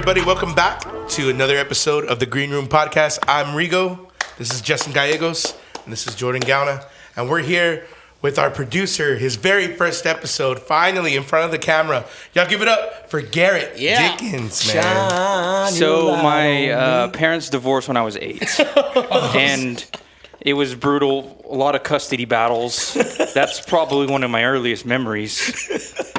everybody. Welcome back to another episode of the Green Room Podcast. I'm Rigo. This is Justin Gallegos. And this is Jordan Gauna. And we're here with our producer, his very first episode, finally in front of the camera. Y'all give it up for Garrett Dickens, man. So my parents divorced when I was 8. And it was brutal. A lot of custody battles. That's probably one of my earliest memories.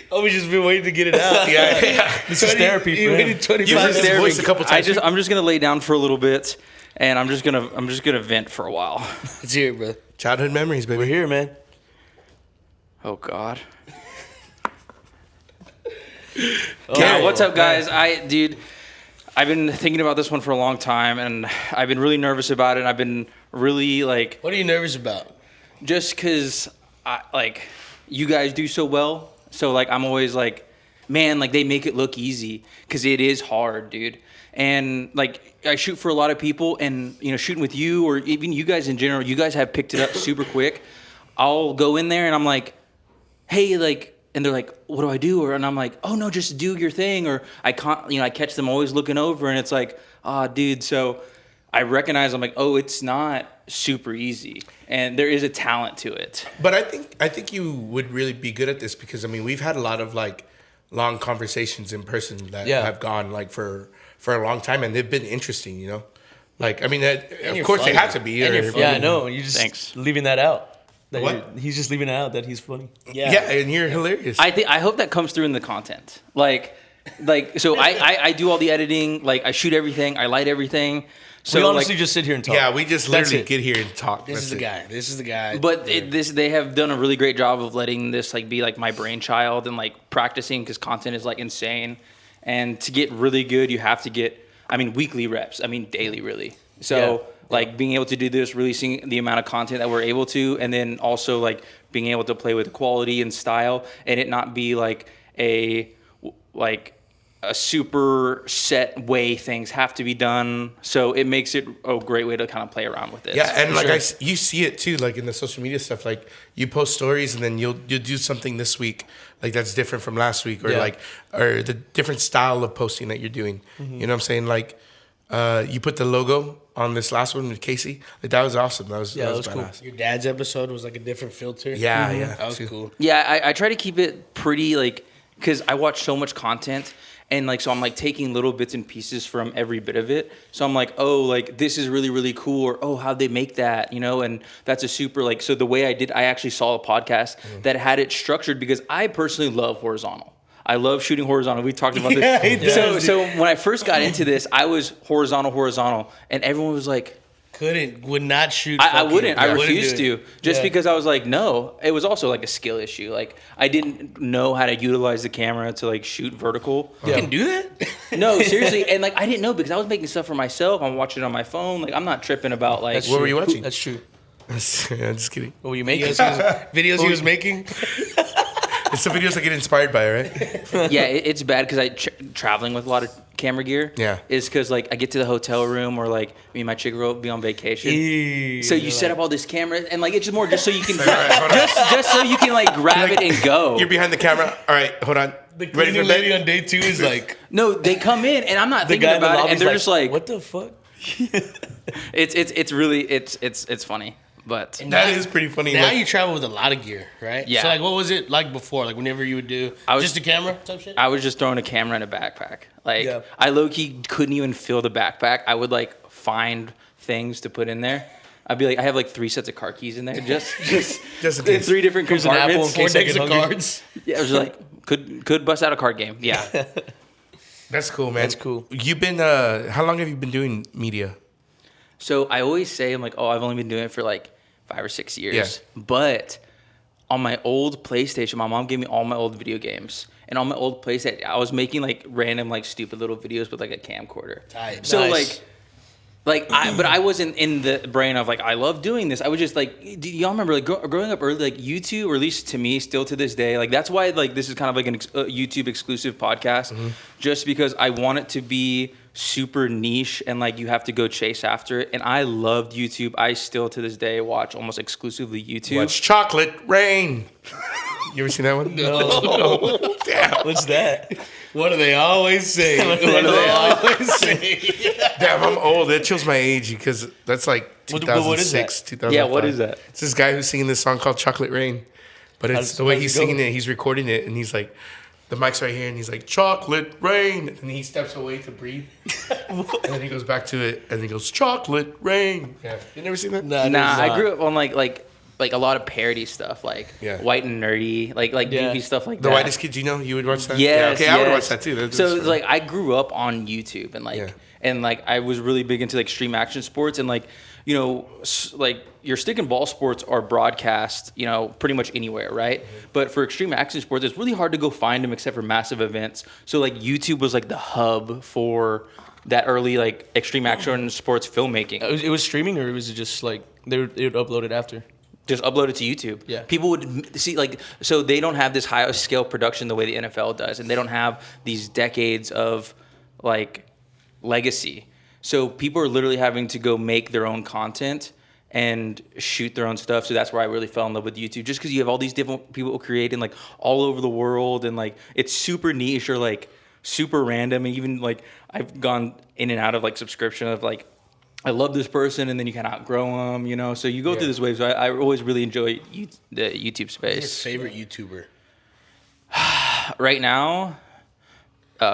Oh, we just been waiting to get it out. Yeah. This is therapy for him. You've heard his voice a couple times. I'm just gonna lay down for a little bit, and I'm just gonna vent for a while. Let's hear it, bro. Childhood memories, baby. We're here, man. Oh God. Yeah, what's up, guys? I've been thinking about this one for a long time, and I've been really nervous about it. And I've been really like. What are you nervous about? Just because, you guys do so well. So, I'm always like, man, they make it look easy. Because it is hard, dude. And, I shoot for a lot of people. And, shooting with you or even you guys in general, you guys have picked it up super quick. I'll go in there and I'm like, hey, and they're like, what do I do? And I'm like, oh, no, just do your thing. Or I catch them always looking over. And it's like, dude. So I recognize, I'm like, oh, it's not super easy, and there is a talent to it. But I think you would really be good at this because we've had a lot of long conversations in person that have gone for a long time, and they've been interesting. Of course they have to be. Yeah, I know. You're just Thanks. leaving that out. What? He's just leaving it out that he's funny. Yeah, and you're hilarious. I hope that comes through in the content. So I do all the editing. I shoot everything. I light everything. So we honestly just sit here and talk. Yeah, we just literally get here and talk. This is the guy. But they have done a really great job of letting this be my brainchild and practicing because content is insane. And to get really good, you have to get weekly reps. Daily really. So being able to do this, releasing the amount of content that we're able to, and then also being able to play with quality and style, and it not be a super set way things have to be done. So it makes it a great way to kind of play around with it. Yeah, and you see it too, in the social media stuff. You post stories, and then you'll do something this week that's different from last week, or or the different style of posting that you're doing. Mm-hmm. You know what I'm saying? You put the logo on this last one with Casey. That was awesome. That was cool. Your dad's episode was a different filter. Yeah, mm-hmm. yeah, that was cool. Yeah, I try to keep it pretty because I watch so much content. And so I'm taking little bits and pieces from every bit of it. So I'm this is really, really cool. Or, oh, how'd they make that? And that's a super, so the way I actually saw a podcast that had it structured because I personally love horizontal. I love shooting horizontal. We talked about this. So when I first got into this, I was horizontal. And everyone was like, would not shoot. I wouldn't. I refused to. Just because I was no. It was also a skill issue. I didn't know how to utilize the camera to shoot vertical. You can do that? No, seriously. And I didn't know because I was making stuff for myself. I'm watching it on my phone. I'm not tripping about what were you watching? That's true. I'm just kidding. What were you making? Videos he was making? It's the videos I get inspired by, right? Yeah, it's bad because traveling with a lot of camera gear. Yeah, is because I get to the hotel room or me and my chick will be on vacation. So you set up all this camera and it's just so you can just so you can grab it and go. You're behind the camera. All right, hold on. The cleaning lady on day 2 is no, they come in and I'm not thinking about it and they're just what the fuck? It's really it's funny. But that is pretty funny. Now you travel with a lot of gear, right? Yeah. So what was it like before? Whenever you would do just a camera type shit? I was just throwing a camera in a backpack. I low-key couldn't even fill the backpack. I would find things to put in there. I'd be I have 3 sets of car keys in there, just in 3 different compartments. An apple in 4 decks of cards. Yeah, it was could bust out a card game. Yeah. That's cool, man. That's cool. You've been how long have you been doing media? So I always say I've only been doing it for 5 or 6 years. Yeah. But on my old PlayStation, my mom gave me all my old video games. And on my old PlayStation, I was making random stupid little videos with a camcorder. Tight. So nice. but I wasn't in the brain of I love doing this. I was just do y'all remember growing up early YouTube, or at least to me still to this day, that's why this is kind of an YouTube exclusive podcast, just because I want it to be super niche and you have to go chase after it. And I loved YouTube. I still to this day watch almost exclusively YouTube. Watch Chocolate Rain. You ever seen that one? No. Damn. What's that? What do they always say? What do they always say? Damn, I'm old. That shows my age because that's like What is 2006, that? 2005. Yeah, what is that? It's this guy who's singing this song called Chocolate Rain. But it's the way he's singing it, he's recording it, and he's like, the mic's right here, and he's like, chocolate rain. And he steps away to breathe. And then he goes back to it, and he goes, chocolate rain. Yeah. You never seen that? Nah, I grew up on like a lot of parody stuff, like Yeah. White and Nerdy, like goofy stuff like The that. Whitest Kids, you would watch that? Yes, yeah, okay, I would watch that too. That's So funny. like I grew up on YouTube and like Yeah. and like I was really big into like extreme action sports and like like your stick and ball sports are broadcast pretty much anywhere, right? But for extreme action sports, it's really hard to go find them except for massive events. So like YouTube was like the hub for that early like extreme action sports filmmaking. It was streaming, or was it just like they would upload it after? Just upload it to YouTube. Yeah. People would see so they don't have this high scale production the way the NFL does, and they don't have these decades of like legacy. So people are literally having to go make their own content and shoot their own stuff. So that's where I really fell in love with YouTube, just because you have all these different people creating like all over the world, and like it's super niche or like super random, and even like I've gone in and out of like subscription of like I love this person, and then you kind of outgrow them, So you go through this wave. So I always really enjoy the YouTube space. Your favorite YouTuber? Right now,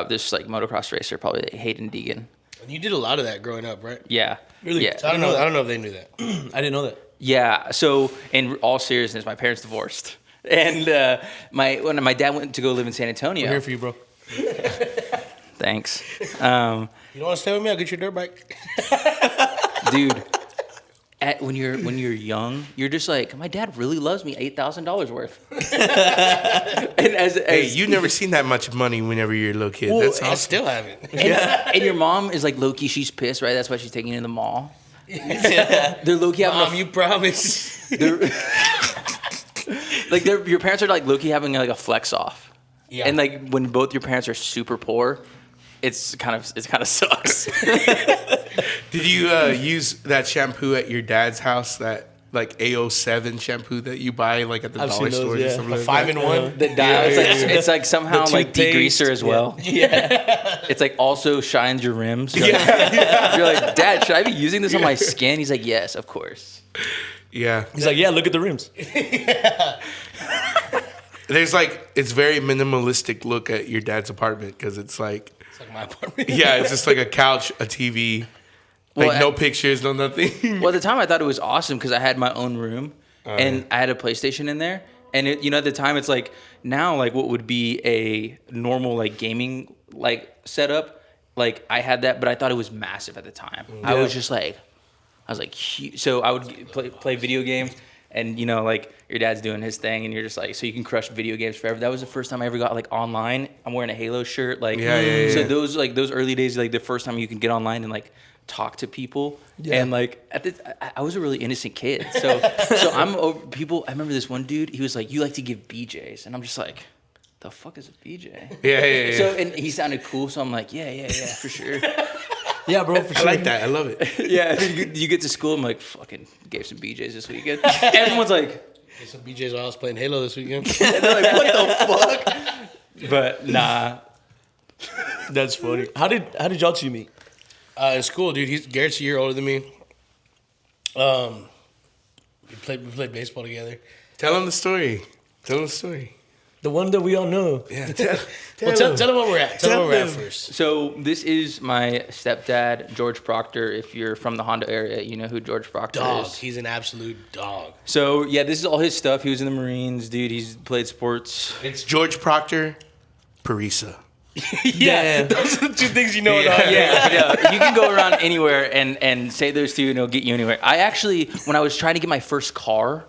this like motocross racer, probably Hayden Deegan. And you did a lot of that growing up, right? Yeah. Really? Yeah. So I don't know if they knew that. I didn't know that. Yeah. So in all seriousness, my parents divorced, and when my dad went to go live in San Antonio. We're here for you, bro. Thanks. You don't want to stay with me? I'll get you a dirt bike. Dude. When you're young, you're just like, my dad really loves me, $8,000 worth. And hey, you never seen that much money whenever you're a little kid. Well, That's I awesome. still haven't. And your mom is like low-key, she's pissed, right? That's why she's taking you to the mall. They're low-key having Mom, you promise. your parents are like low-key having like a flex off. Yeah. And like when both your parents are super poor, it kind of sucks. Did you use that shampoo at your dad's house? That like AO7 shampoo that you buy like at the I've dollar seen those, stores yeah. or something A like 5-in-1. The dial, it's like somehow The like toothpaste. degreaser as well. Yeah. It's like also shines your rims. You're like, Dad, should I be using this on my skin? He's like, yes, of course. Yeah. He's like, yeah, look at the rims. There's like, it's very minimalistic look at your dad's apartment because it's like My apartment. yeah, it's just like a couch, a TV, like Well, no pictures, no nothing. Well, at the time I thought it was awesome because I had my own room and I had a PlayStation in there. And at the time it's like now like what would be a normal like gaming like setup, like I had that, but I thought it was massive at the time. I was like huge. So I would play video games. And like your dad's doing his thing, and you're just like, so you can crush video games forever. That was the first time I ever got like online. I'm wearing a Halo shirt, like Yeah. So those early days, like the first time you can get online and like talk to people, and like I was a really innocent kid. So I'm over people. I remember this one dude. He was like, "You like to give BJs," and I'm just like, "The fuck is a BJ?" Yeah. So and he sounded cool, so I'm like, yeah, for sure. Yeah, bro, for I sure. like that. I love it. Yeah, you get to school, I'm like, fucking gave some BJs this weekend. Everyone's like, Get some BJ's while I was playing Halo this weekend. and they're like, what the fuck? But nah. That's funny. How did y'all two meet? In school, dude. Garrett's a year older than me. We played baseball together. Tell him the story. Tell him the story. The one that we all know. Yeah. Well, tell them where we're at. Tell them where we're at first. So this is my stepdad, George Proctor. If you're from the Honda area, you know who George Proctor Dog. is. He's an absolute dog. So yeah, this is all his stuff. He was in the Marines, dude. He's played sports. It's George Proctor, Parisa. Yeah, those are the two things you know. Yeah, you can go around anywhere and say those two and it'll get you anywhere. I actually, when I was trying to get my first car,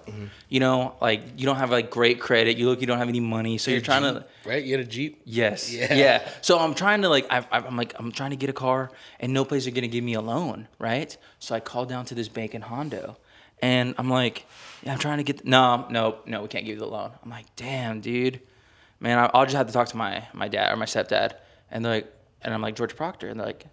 like you don't have like great credit. You don't have any money, so you're trying to. Right? You had a Jeep? Yes. Yeah. Yeah. So I'm trying to I'm trying to get a car, and no place are gonna give me a loan, right? So I called down to this bank in Hondo, and I'm like, yeah, I'm trying to get. No, we can't give you the loan. I'm like, damn, dude. Man, I'll just have to talk to my dad or my stepdad. And they're like, and I'm like, George Proctor. And they're like,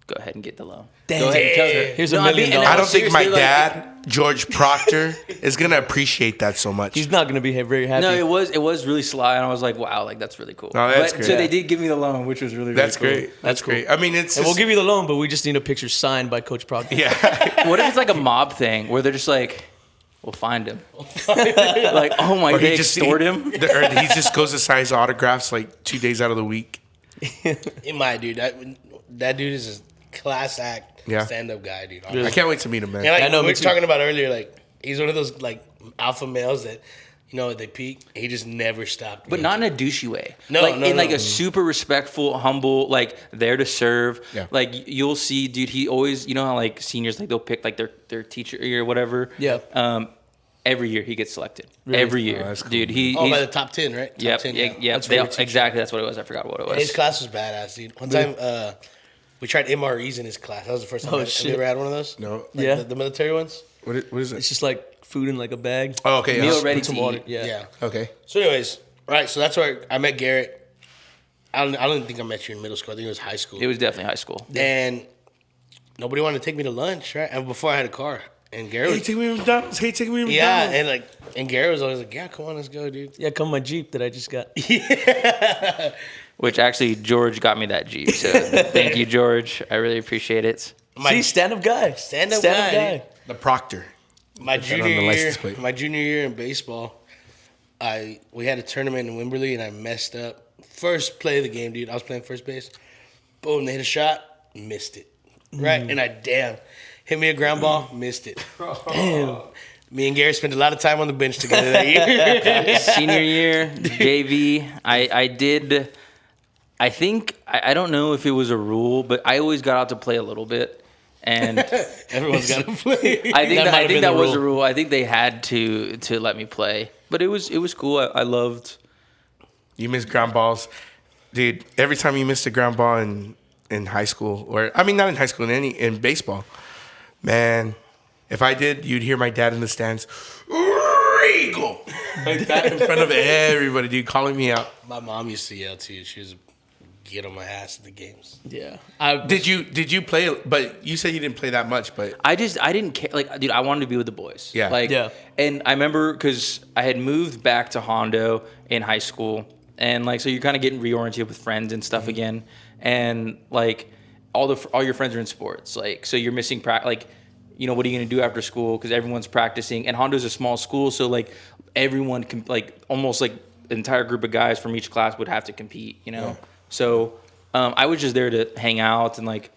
go ahead and get the loan. Damn. Go ahead and tell her. Here's $1 million. I don't think my dad George Proctor is gonna appreciate that so much. He's not gonna be very happy. No, it was really sly, and I was like, wow, like that's really cool. Oh, that's but, great. So they did give me the loan, which was really That's cool. great. That's great. I mean, it's And we'll just- give you the loan, but we just need a picture signed by Coach Proctor. yeah. What if it's like a mob thing where they're just like, we'll find him. Like, oh my, Or they extort him. Or he just goes to sign his autographs like 2 days out of the week. It might, dude. That dude is a class act Yeah. stand-up guy, dude. I can't wait to meet him, man. And like I know, we me were too. talking about earlier, like he's one of those like alpha males that, you know, they peak. He just never stopped. But not in a douchey way. No, like no, in like no. a super respectful, humble, like there to serve. Yeah. Like you'll see, dude. He always, you know how like seniors like they'll pick like their teacher or whatever. Yeah. Every year he gets selected. Really? Every year, Oh, that's cool. dude. by He's the top 10, right? Top yep, 10, yep. Exactly. That's what it was. I forgot what it And his was. class was badass, dude. One time, we tried MREs in his class. That was the first time. Oh, Have shit. you ever had one of those? No. Like Yeah. the military ones. What is it? It's just like food in like a bag. Oh, okay. Meal yeah. ready Put some to water. eat. Yeah. Yeah. Okay. So, anyways, right. So that's where I met Garrett. I don't think I met you in middle school. I think it was high school. It was definitely high school. And nobody wanted to take me to lunch, right? And before I had a car, and Garrett, Hey, was, take me to McDonald's. Hey, take me to yeah, McDonald's. and Garrett was always like, "Yeah, come on, let's go, dude." Yeah, come my Jeep that I just got. Which actually George got me that Jeep. So thank you, George. I really appreciate it. See, stand-up guy. Stand-up guy. The Proctor. My that on junior the year, license plate. my junior year in baseball, we had a tournament in Wimberley, and I messed up. First play of the game, dude. I was playing first base. Boom, they hit a shot, missed it. Right, and I hit me a ground ball, missed it. Damn. Me and Gary spent a lot of time on the bench together that year. Senior year, JV, I did. I think I don't know if it was a rule, but I always got out to play a little bit, and Everyone's got to play. I think That might have been that the was rule. a rule. I think they had to let me play, but it was cool. I loved. You missed ground balls. Dude, every time you missed a ground ball in high school, or I mean not in high school, in baseball, man, if I did, you'd hear my dad in the stands, Rigo! Like that in front of everybody, dude, calling me out. My mom used to yell too. She was get on my ass at the games. Yeah. Did you play, but you said you didn't play that much, but I didn't care. Like, dude, I wanted to be with the boys. Yeah. Like, Yeah. And I remember because I had moved back to Hondo in high school, and like, so you're kind of getting reoriented with friends and stuff again, and like, all your friends are in sports. Like, so you're missing like, you know, what are you gonna do after school? Because everyone's practicing, and Hondo's a small school, so like, everyone can like almost like an entire group of guys from each class would have to compete. You know, so I was just there to hang out and like.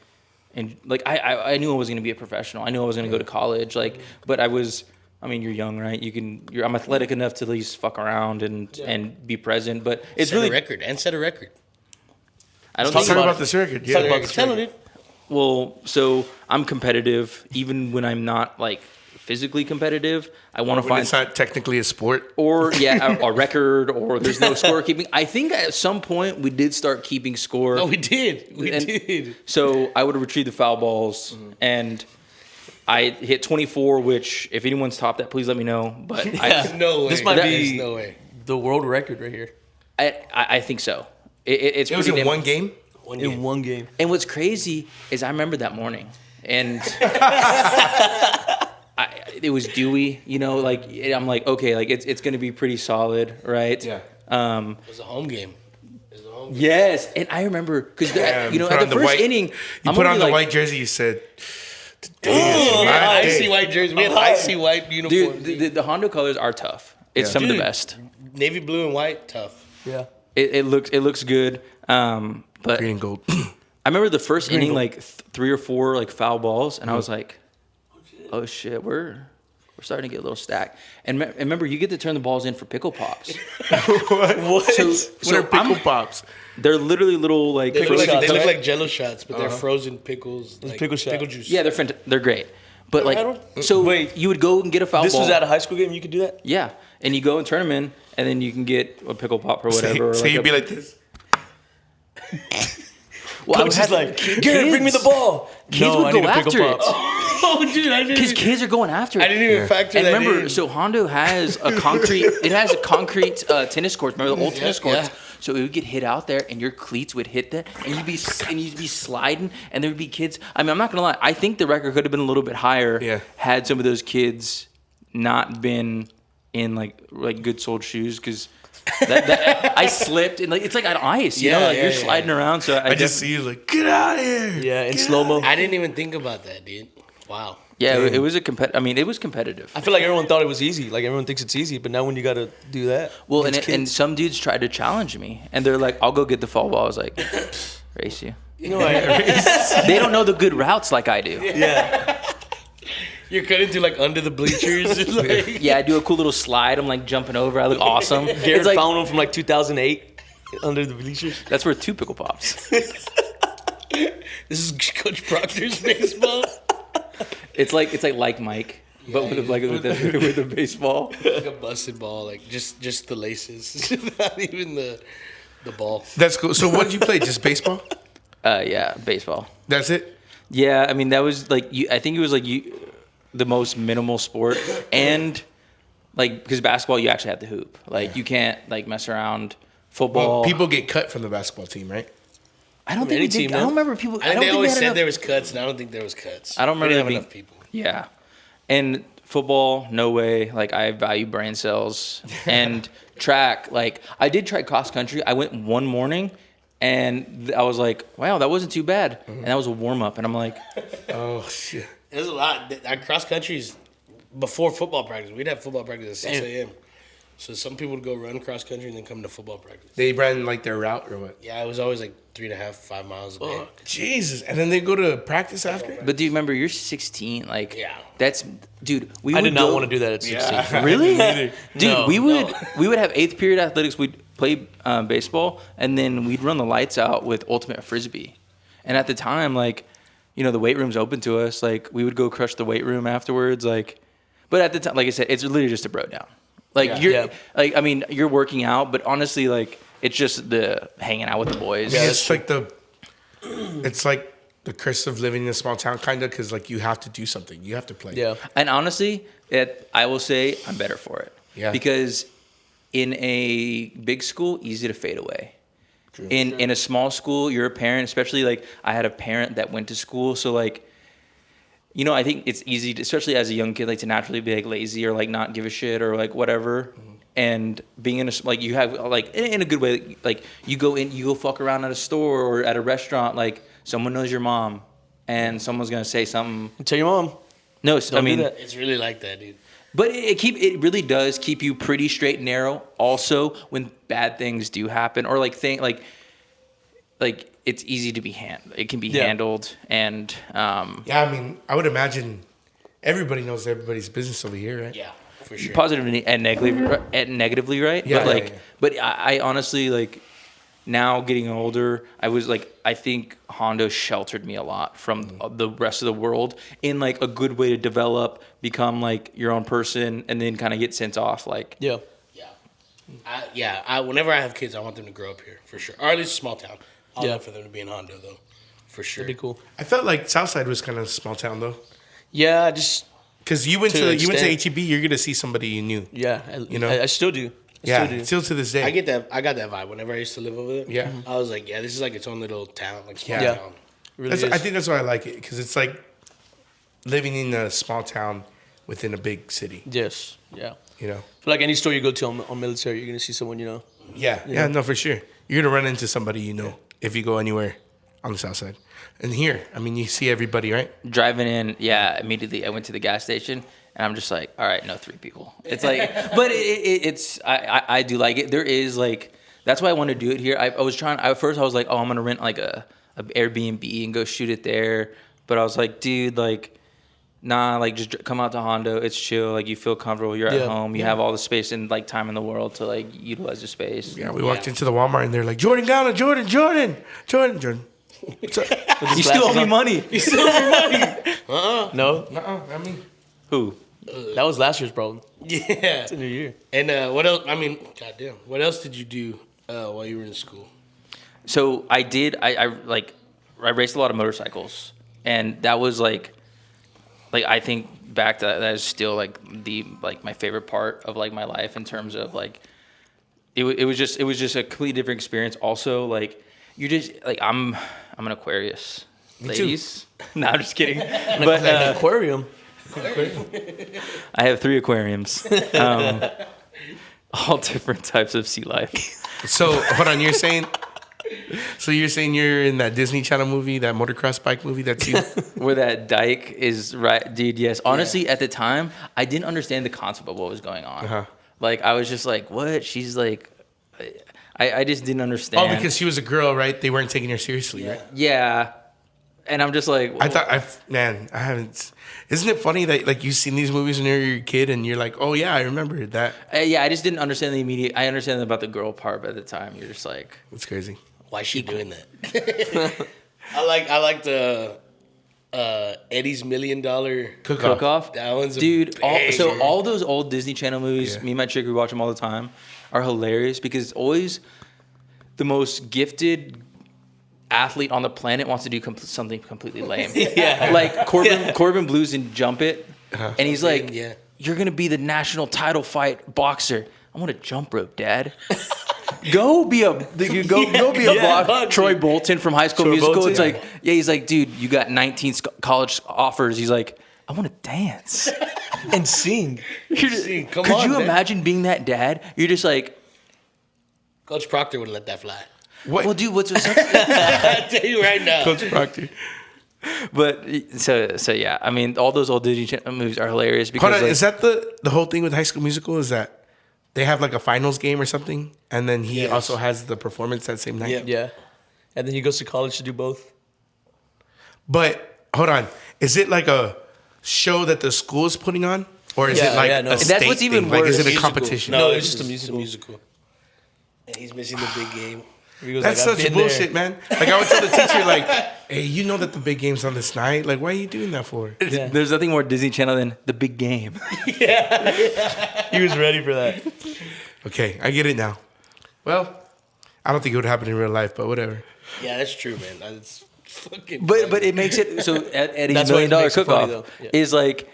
And like I knew I was gonna be a professional. I knew I was gonna go to college. Like, but I mean, you're young, right? I'm athletic enough to at least fuck around and be present. But it's Set really a record and set a record. I don't talk think about this record. Talk Yeah. about this Tell record. him, dude. well. So I'm competitive, even when I'm not like physically competitive. I want to When find it's not technically a sport. or a record, or there's no scorekeeping. I think at some point we did start keeping score. Oh, we did. We And- did. So I would retrieve the foul balls, and I hit 24. Which, if anyone's topped that, please let me know. But No way. This might There's be no way. the world record right here. I think so. It's It was pretty in damn- one game. In one game. And what's crazy is I remember that morning, and it was dewy. You know, like I'm like, okay, like it's gonna be pretty solid, right? Yeah. Um. It was a home game. It was a home game. Yes, and I remember because you know put at on the first white, inning, You I'm put gonna on be the like, white jersey. You said, We had my icy day. white jerseys. We had icy white uniforms. dude, the Hondo colors are tough. It's Yeah. some of the Dude. best. Navy blue and white, tough. Yeah. It looks good. But green and gold. I remember the first inning, like 3 or 4 like foul balls, and I was like, "Oh shit, we're starting to get a little stacked." And remember, you get to turn the balls in for pickle pops. What? So What are pickle I'm- pops? They're literally little like. They look, shots, like, they look right? like Jello shots, but they're frozen pickles. Like pickle shot. pickle juice. Yeah, they're great. But I like, don't- so Wait, you would go and get a foul This ball. was at a high school game. You could do that. Yeah, and you go and turn them in, and then you can get a pickle pop or whatever. So or you'd a- be like this. well, I Coach would is have- like, Garrett, bring me the ball. Kids No, would I go need a pickle after it. pop. Oh, dude, I Because didn't. kids are going after it. I didn't even factor And that remember, in. so Hondo has a concrete. It has a concrete tennis court. Remember the old tennis courts? yeah. So it would get hit out there, and your cleats would hit that, and you'd be sliding, and there would be kids. I mean, I'm not gonna lie. I think the record could have been a little bit higher had some of those kids not been in like good soled shoes, because I slipped, and like it's like on ice, you know, like you're sliding around. So I just see you like, get out of here. Yeah, in slow mo. I didn't even think about that, dude. Wow. Yeah, it was it was competitive. I feel like everyone thought it was easy. Like everyone thinks it's easy, but now when you got to do that, well, and some dudes tried to challenge me, and they're like, "I'll go get the fall ball." I was like, "Race you." you know, like, They don't know the good routes like I do. yeah. You're cutting through like under the bleachers. Like, Yeah, I do a cool little slide. I'm like jumping over. I look awesome. Garrett It's like, found one from like 2008 under the bleachers. that's worth 2 pickle pops. this is Coach Proctor's baseball. It's like Mike, but with a baseball. Like a busted ball, like just the laces, not even the ball. That's cool. So what did you play? Just baseball? Yeah, baseball. That's it? Yeah, I mean that was like I think it was like the most minimal sport, and like because basketball you actually have to hoop. Like you can't like mess around. Football. Well, people get cut from the basketball team, right? I don't think we did. I don't remember people. I think they always said there was cuts, and I don't think there was cuts. I don't remember We there didn't being have enough people. Yeah, and football, no way. Like I value brain cells, and track. Like I did try cross country. I went one morning, and I was like, "Wow, that wasn't too bad." And that was a warm up, and I'm like, Oh, shit. There's a lot. Our cross country's before football practice. We'd have football practice at 6 a.m. So some people would go run cross country and then come to football practice. They ran like their route or what? Yeah, it was always like 3.5, 5 miles a day. Oh, Jesus. And then they go to practice after? "But do you remember you're 16? Like, Yeah. that's dude. We I would did not go- want to do that at 16. Really, dude? No, we would have 8th period athletics. We'd play baseball, and then we'd run the lights out with ultimate frisbee. And at the time, like, you know, the weight room's open to us. Like, we would go crush the weight room afterwards. Like, but at the time, like I said, it's literally just a bro down. Like like I mean, you're working out, but honestly, like it's just the hanging out with the boys. Yeah, it's like the curse of living in a small town, kind of, because like you have to do something. You have to play. Yeah. And honestly, I will say I'm better for it. Yeah. Because in a big school, easy to fade away. In a small school, you're a parent, especially like I had a parent that went to school, so like, you know, I think it's easy, especially as a young kid, like to naturally be like lazy or like not give a shit or like whatever. And being in a like you have like in a good way, like you go fuck around at a store or at a restaurant, like someone knows your mom, and someone's gonna say something. Tell your mom. No, Don't I mean, do that. It's really like that, dude. but it really does keep you pretty straight and narrow. Also, when bad things do happen, or like it's easy to be It can be handled, and Yeah, I mean, I would imagine everybody knows everybody's business over here, right? Yeah, for sure. positively and negatively, right? Yeah, But like, yeah. but I honestly like now getting older, I think Hondo sheltered me a lot from the rest of the world in like a good way to develop, become like your own person, and then kind of get sent off. Like, Yeah. Whenever I have kids, I want them to grow up here for sure, or at least a small town. I'd Yeah. love for them to be in Hondo though, for sure. That'd be cool. I felt like Southside was kind of a small town though, Yeah, just because you went To to an extent. HEB, you're gonna see somebody you knew. you know? I still do. Yeah, still to this day. I get that. I got that vibe whenever I used to live over there. Yeah. I was like, yeah, this is like its own little town, like small Yeah. town. Really That's, is. I think that's why I like it, because it's like living in a small town within a big city. Yes. Yeah. You know. I feel like any store you go to on military, you're gonna see someone you know. Yeah, no, for sure. You're gonna run into somebody you know if you go anywhere on the south side. And here, I mean, you see everybody, right? driving in, immediately I went to the gas station, and I'm just like, all right, no, 3 people. It's like, but it's I do like it. There is like, that's why I want to do it here. I was trying. At first, I was like, oh, I'm gonna rent like a Airbnb and go shoot it there. But I was like, dude, like, nah, like just come out to Hondo. It's chill. Like you feel comfortable. You're at home. You have all the space and like time in the world to like utilize the space. Yeah, we walked into the Walmart and they're like, Jordan Gauna, Jordan. What's up? You still owe me money. No, I mean, Who? that was last year's problem. Yeah. It's a new year. And what else? I mean, goddamn. What else did you do while you were in school? So I did. I raced a lot of motorcycles, and that was like I think back to that is still like my favorite part of like my life in terms of like it was just a completely different experience. Also, like you're just like I'm an Aquarius, ladies. No, I'm just kidding. But An aquarium. I have 3 aquariums, all different types of sea life. So hold on, you're saying you're in that Disney Channel movie, that motocross bike movie? That's you. Where that dike is, right, dude? Yes. Honestly, at the time, I didn't understand the concept of what was going on. Uh-huh. Like I was just like, what? She's like, I just didn't understand. Oh, because she was a girl, right? They weren't taking her seriously, right? Yeah. And I'm just like, I haven't. Isn't it funny that like you've seen these movies when you're a kid and you're like, oh yeah, I remember that. Yeah, I just didn't understand the immediate. I understand about the girl part, but at the time, you're just like, It's crazy. Why is she doing that? I like the Eddie's $1 Million Cook off. That one's a dude. banger. All those old Disney Channel movies, Yeah. me and my chick, we watch them all the time, are hilarious because it's always the most gifted athlete on the planet wants to do something completely lame. Yeah. Like Corbin Blues in Jump It, and he's like, Yeah. "You're gonna be the national title fight boxer. I want to jump rope, Dad." Go be a boxer. Troy Bolton from High School Musical. Bolton, It's like, yeah, he's like, dude, you got 19 college offers. He's like, I want to dance. And sing. Come Could on, you man. imagine being that dad? You're just like, Coach Proctor would let that fly. What? well, dude, what's I tell you right now. Coach Proctor. But so yeah, I mean, all those old Disney Channel movies are hilarious because Hold on, like, is that the whole thing with High School Musical? Is that they have like a finals game or something, and then he Yes. also has the performance that same night? Yeah. Yeah. And then he goes to college to do both. But hold on, is it like a show that the school is putting on, or is Yeah, it like yeah, no. a And that's state what's even thing? Like, is worse. it a Musical. competition? No, it's it's just a musical. And he's missing the big game. He goes That's like, "I've such been bullshit, there." man. Like I would tell the teacher, like, "Hey, you know that the big game's on this night. Like, why are you doing that for?" Yeah. there's nothing more Disney Channel than the big game. He was ready for that. Okay, I get it now. Well, I don't think it would happen in real life, but whatever. Yeah, that's true, man. That's fucking. But it makes it so Eddie's That's $1 what Million makes it funny, Cook-Off though. Yeah. is like,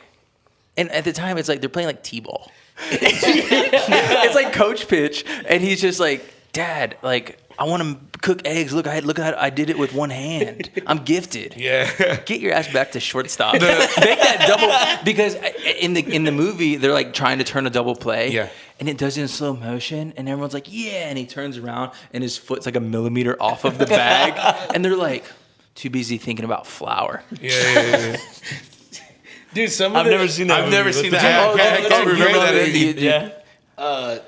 and at the time it's like they're playing like T-ball. It's like coach pitch, and he's just like, Dad, like I want to cook eggs. Look, I did it with one hand. I'm gifted. Yeah. Get your ass back to shortstop. Make that double because in the movie they're like trying to turn a double play. Yeah. And it does it in slow motion, and everyone's like, yeah. And he turns around, and his foot's like a millimeter off of the bag, and they're like, too busy thinking about flour. Yeah. Dude, I've never seen that. I've never movie. seen What that. the- I can't remember that ending. Yeah.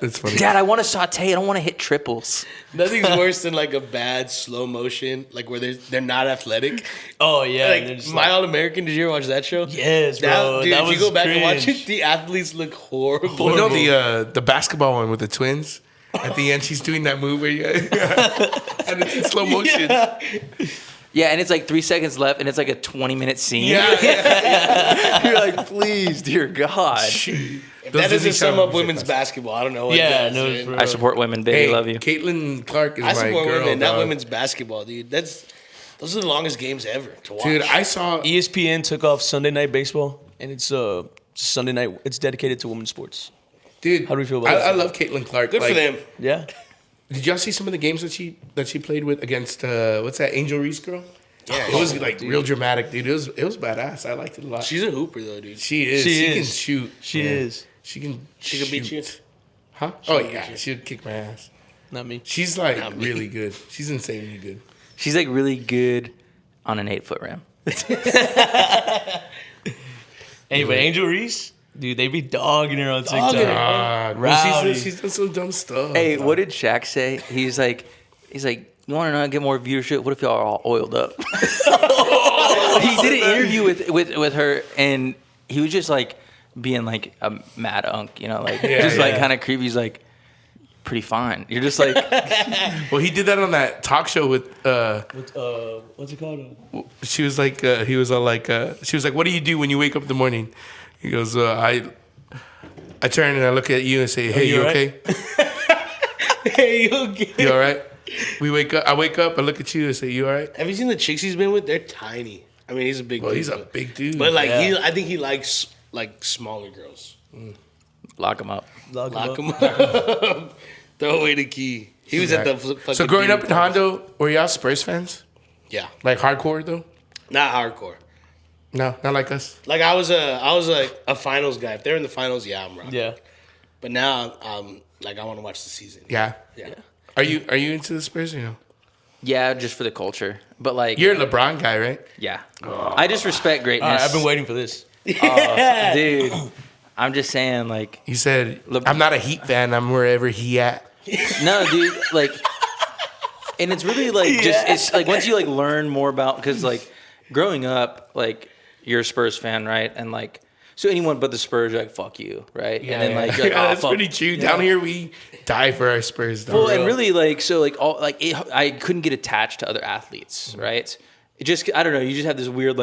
It's funny. Dad, I want to saute. I don't want to hit triples. Nothing's worse than like a bad slow motion, like where they're not athletic. Oh yeah. and they're Like just My like, All American. Did you ever watch that show? yes, bro. Dude, that if was you go back and watch cringe. it, the athletes look horrible. You know the basketball one with the twins? At the end, she's doing that move where you and it's in slow motion. Yeah, and it's like 3 seconds left, and it's like a 20-minute scene. Yeah. You're like, please, dear God. If that doesn't sum up women's basketball, I don't know what Yeah, does, no, man. for I support women, baby. Hey, Love you. Caitlin Clark is I my support girl, women, not dog. women's basketball, dude. Those are the longest games ever to watch. Dude, I saw. ESPN took off Sunday Night Baseball, and it's Sunday night. It's dedicated to women's sports. Dude, How do we feel about I that? love Caitlin Clark. good for Like, them. Yeah. Did y'all see some of the games that she played with against what's that Angel Reese girl? Yeah, It was like real dramatic, dude. It was badass. I liked it a lot. She's a hooper though, dude. She is. She She is. can shoot. She man. is. She can. She could beat you. shoot. Huh? Oh yeah, she would kick my ass. Not me. She's like Not me. really good. She's insanely good. She's like really good on an 8-foot rim. Hey, but Angel Reese, dude, they be dogging her on TikTok. Dogging her. God, Rowdy. she's done some dumb stuff. Hey, what did Shaq say? He's like, you want to know how to get more viewership? What if y'all are all oiled up? He did an interview with her, and he was just like being like a mad unk, you know, like just like kind of creepy. He's like, pretty fine. You're just like, Well, he did that on that talk show with. What's it called? She was like, he was all like, she was like, what do you do when you wake up in the morning? He goes, I turn and I look at you and say, hey, you you all okay? Hey, you okay? You all right? I wake up, I look at you and say, you all right? Have you seen the chicks he's been with? They're tiny. I mean, he's a big. Well, dude, he's a but- big dude. But like, Yeah. I think he likes like smaller girls. lock him up. Lock Lock him him up. up. Throw away the key. He was at the fucking So growing up in beauty parlor. Hondo, were y'all Spurs fans? Yeah, Like hardcore though? not hardcore. No, not like us. Like I was like a finals guy. If they're in the finals, yeah, I'm rocking. Yeah. But now, like I want to watch the season. Yeah. Yeah. Are you into the Spurs or no? Yeah, just for the culture. But like, You're a LeBron guy, right? yeah, I just respect All greatness. right, I've been waiting for this. Dude. I'm just saying, like, He said, "I'm not a Heat fan. I'm wherever he at." no, dude, like, and it's really like just it's like once you like learn more about because like growing up, like you're a Spurs fan, right? And like so anyone but the Spurs, you're like fuck you, right? And then like, you're like, oh, that's fuck. pretty true. Down here, we die for our Spurs. Though. Well, and really like so like all like I couldn't get attached to other athletes, right? It just I don't know. You just have this weird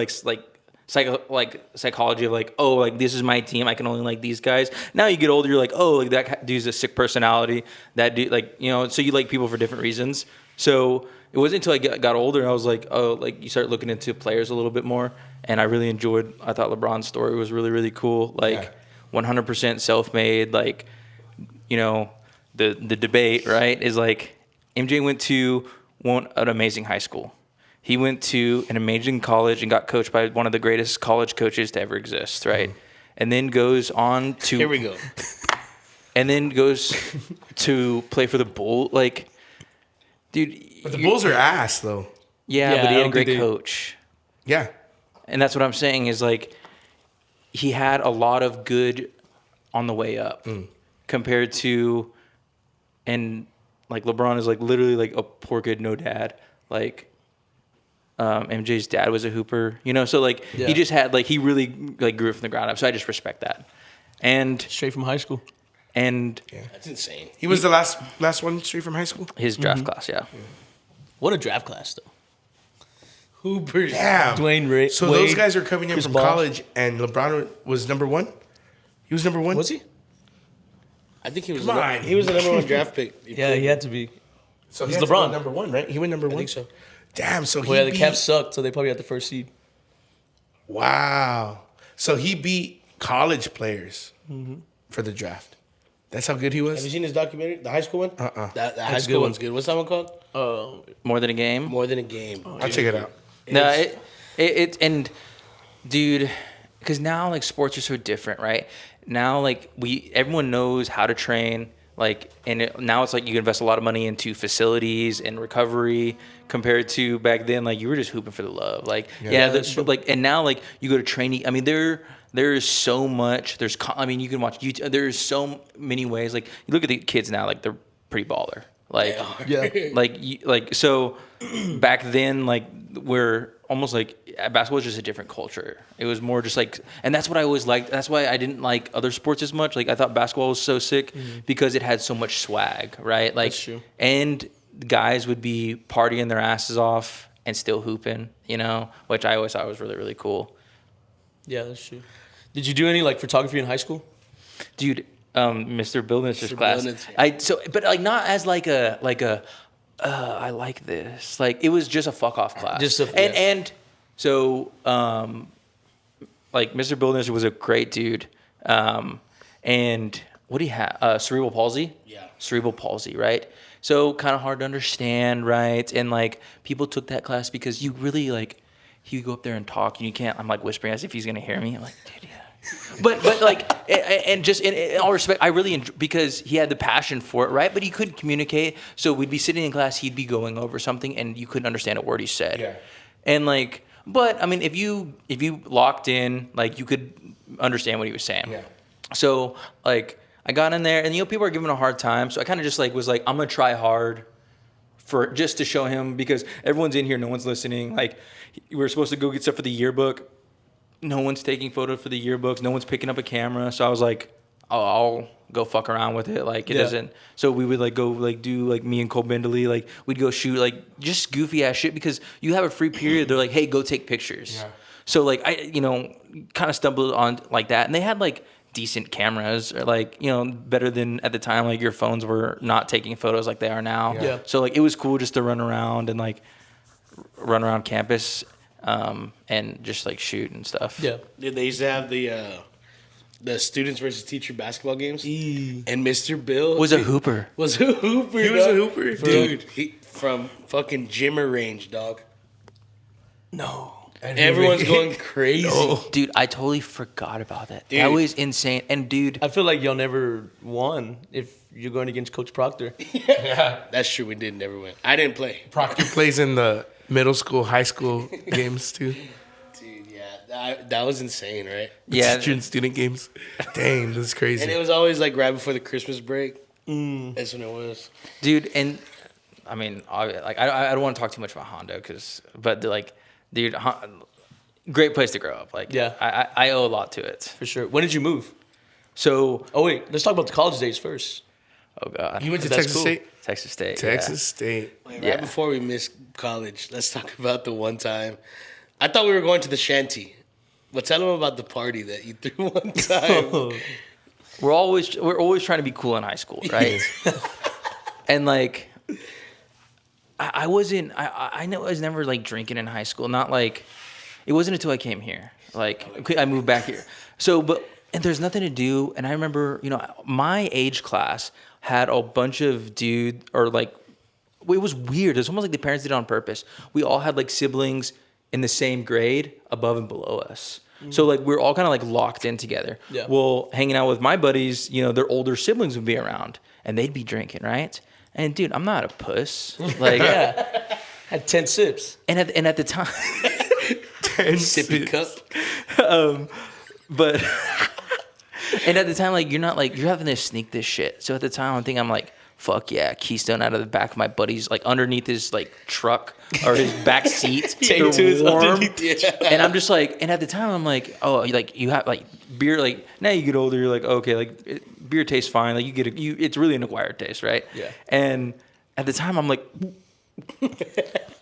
psychology of like, oh, like this is my team. I can only like these guys. Now you get older, you're like, oh, like that dude's a sick personality. That dude, like so you like people for different reasons. So it wasn't until I got older I was like, oh, like you start looking into players a little bit more, and I really enjoyed. I thought LeBron's story was really really cool. Like 100% self-made. Like the debate right is like MJ went to an amazing high school. He went to an amazing college and got coached by one of the greatest college coaches to ever exist, right? And then goes on to Here we go. And then goes to play for the Bull. Like, dude, But the Bulls are ass, though. yeah, Yeah, but he I had a don't great think they- coach, Yeah. and that's what I'm saying is like he had a lot of good on the way up compared to, and like LeBron is like literally like a poor kid, no dad, like. MJ's dad was a hooper, so like he just had like he really like grew from the ground up. So I just respect that. And Straight from high school. That's insane. He was the last one straight from high school. his draft class, yeah. What a draft class, though. Hoopers. Damn. Dwayne Ray. So those guys are coming in Chris from Bosh. college, and LeBron was number one. He was number one. Was he? I think he was. Come on. He was the number one draft pick. Yeah, he had to be. So He's he had to LeBron. go number one, right? He went number one. I think so. Damn. So Well, yeah, he the beat. Cavs sucked, so they probably had the first seed. Wow. So he beat college players for the draft. That's how good he Have you was. seen his documentary, the high school one? That high That's school good. one's good. What's that one called? More than a game. More Than a Game. I'll check it out. No, it and dude, because now like sports are so different, right? Now like everyone knows how to train, like, and now it's like you invest a lot of money into facilities and recovery compared to back then. Like you were just hooping for the love, like but like, and now like you go to training. I mean, there is so much. I mean, you can watch YouTube. There's so many ways. Like you look at the kids now, like they're pretty baller. Like so back then, like we're almost like basketball was just a different culture. It was more just like, and that's what I always liked. That's why I didn't like other sports as much. Like I thought basketball was so sick because it had so much swag, right? Like, That's true. And guys would be partying their asses off and still hooping, which I always thought was really, really cool. Yeah, that's true. Did you do any like photography in high school? Dude, Mr. Billnitz's class. Billnitz, But like not as like a I like this. Like it was just a fuck off class. And so like Mr. Billnitz was a great dude. And what do you have? Cerebral palsy? Yeah. Cerebral palsy, right? So kind of hard to understand, right? And like people took that class because you really like he would go up there and talk and you can't. I'm like whispering as if he's gonna hear me. I'm like, dude, yeah. But like and just in all respect, I really enjoy, because he had the passion for it, right? But he couldn't communicate, so we'd be sitting in class, he'd be going over something, and you couldn't understand a word he said. Yeah. And like, but I mean, if you locked in, like you could understand what he was saying. Yeah. So like I got in there, and people are giving him a hard time, so I kind of just like was like, I'm gonna try hard for just to show him, because everyone's in here, no one's listening. Like we were supposed to go get stuff for the yearbook. No one's taking photos for the yearbooks. No one's picking up a camera. So I was like, oh, I'll go fuck around with it. Like it doesn't. So we would like go like do like me and Cole Bendley, like we'd go shoot like just goofy ass shit, because you have a free period. They're like, hey, go take pictures. Yeah. So like I kind of stumbled on like that, and they had like decent cameras, or like better than at the time, like your phones were not taking photos like they are now. Yeah. So like it was cool just to run around and like run around campus. And just like shoot and stuff. Yeah. They used to have the the students versus teacher basketball games, and Mr. Bill Was a hooper. He was a hooper, dude. He, from fucking Jimmer range, dog. No. Everyone's going crazy. Dude, I totally forgot about that. Dude. That was insane. And dude, I feel like y'all never won if you're going against Coach Proctor. That's true. We did never win. I didn't play. Proctor plays in the middle school, high school games too. Dude, yeah, that was insane, right? yeah, Student games. Dang, this is crazy. And it was always like right before the Christmas break. That's when it was. dude, and I mean, like I don't want to talk too much about Hondo, but like, dude, great place to grow up. Like, Yeah. I owe a lot to it. For sure. When did you move? So, Oh, wait. Let's talk about the college days first. oh god, You went to That's Texas cool. State? Texas State. Texas State. Wait, right Yeah. before we missed college, let's talk about the one time. I thought we were going to the shanty. But tell them about the party that you threw one time. We're always trying to be cool in high school, right? And like, I wasn't. I know I was never like drinking in high school. Not like, it wasn't until I came here. Like, I moved back here. So, and there's nothing to do. And I remember, my age class had a bunch of it was weird. It was almost like the parents did it on purpose. We all had like siblings in the same grade above and below us. So like we're all kind of like locked in together. Yeah. Well, hanging out with my buddies, their older siblings would be around and they'd be drinking, right? And dude, I'm not a puss. Like, Yeah. Had 10 sips. and at the time, Sippy cup. but and at the time, like you're having to sneak this shit. So at the time, I'm like, fuck yeah, Keystone out of the back of my buddy's, like underneath his like truck or his back seat. Take They're two is warm. underneath. And I'm just like, and at the time I'm like, oh, like you have like beer, like now you get older, you're like, okay, like beer tastes fine. Like it's really an acquired taste, right? Yeah. And at the time I'm like,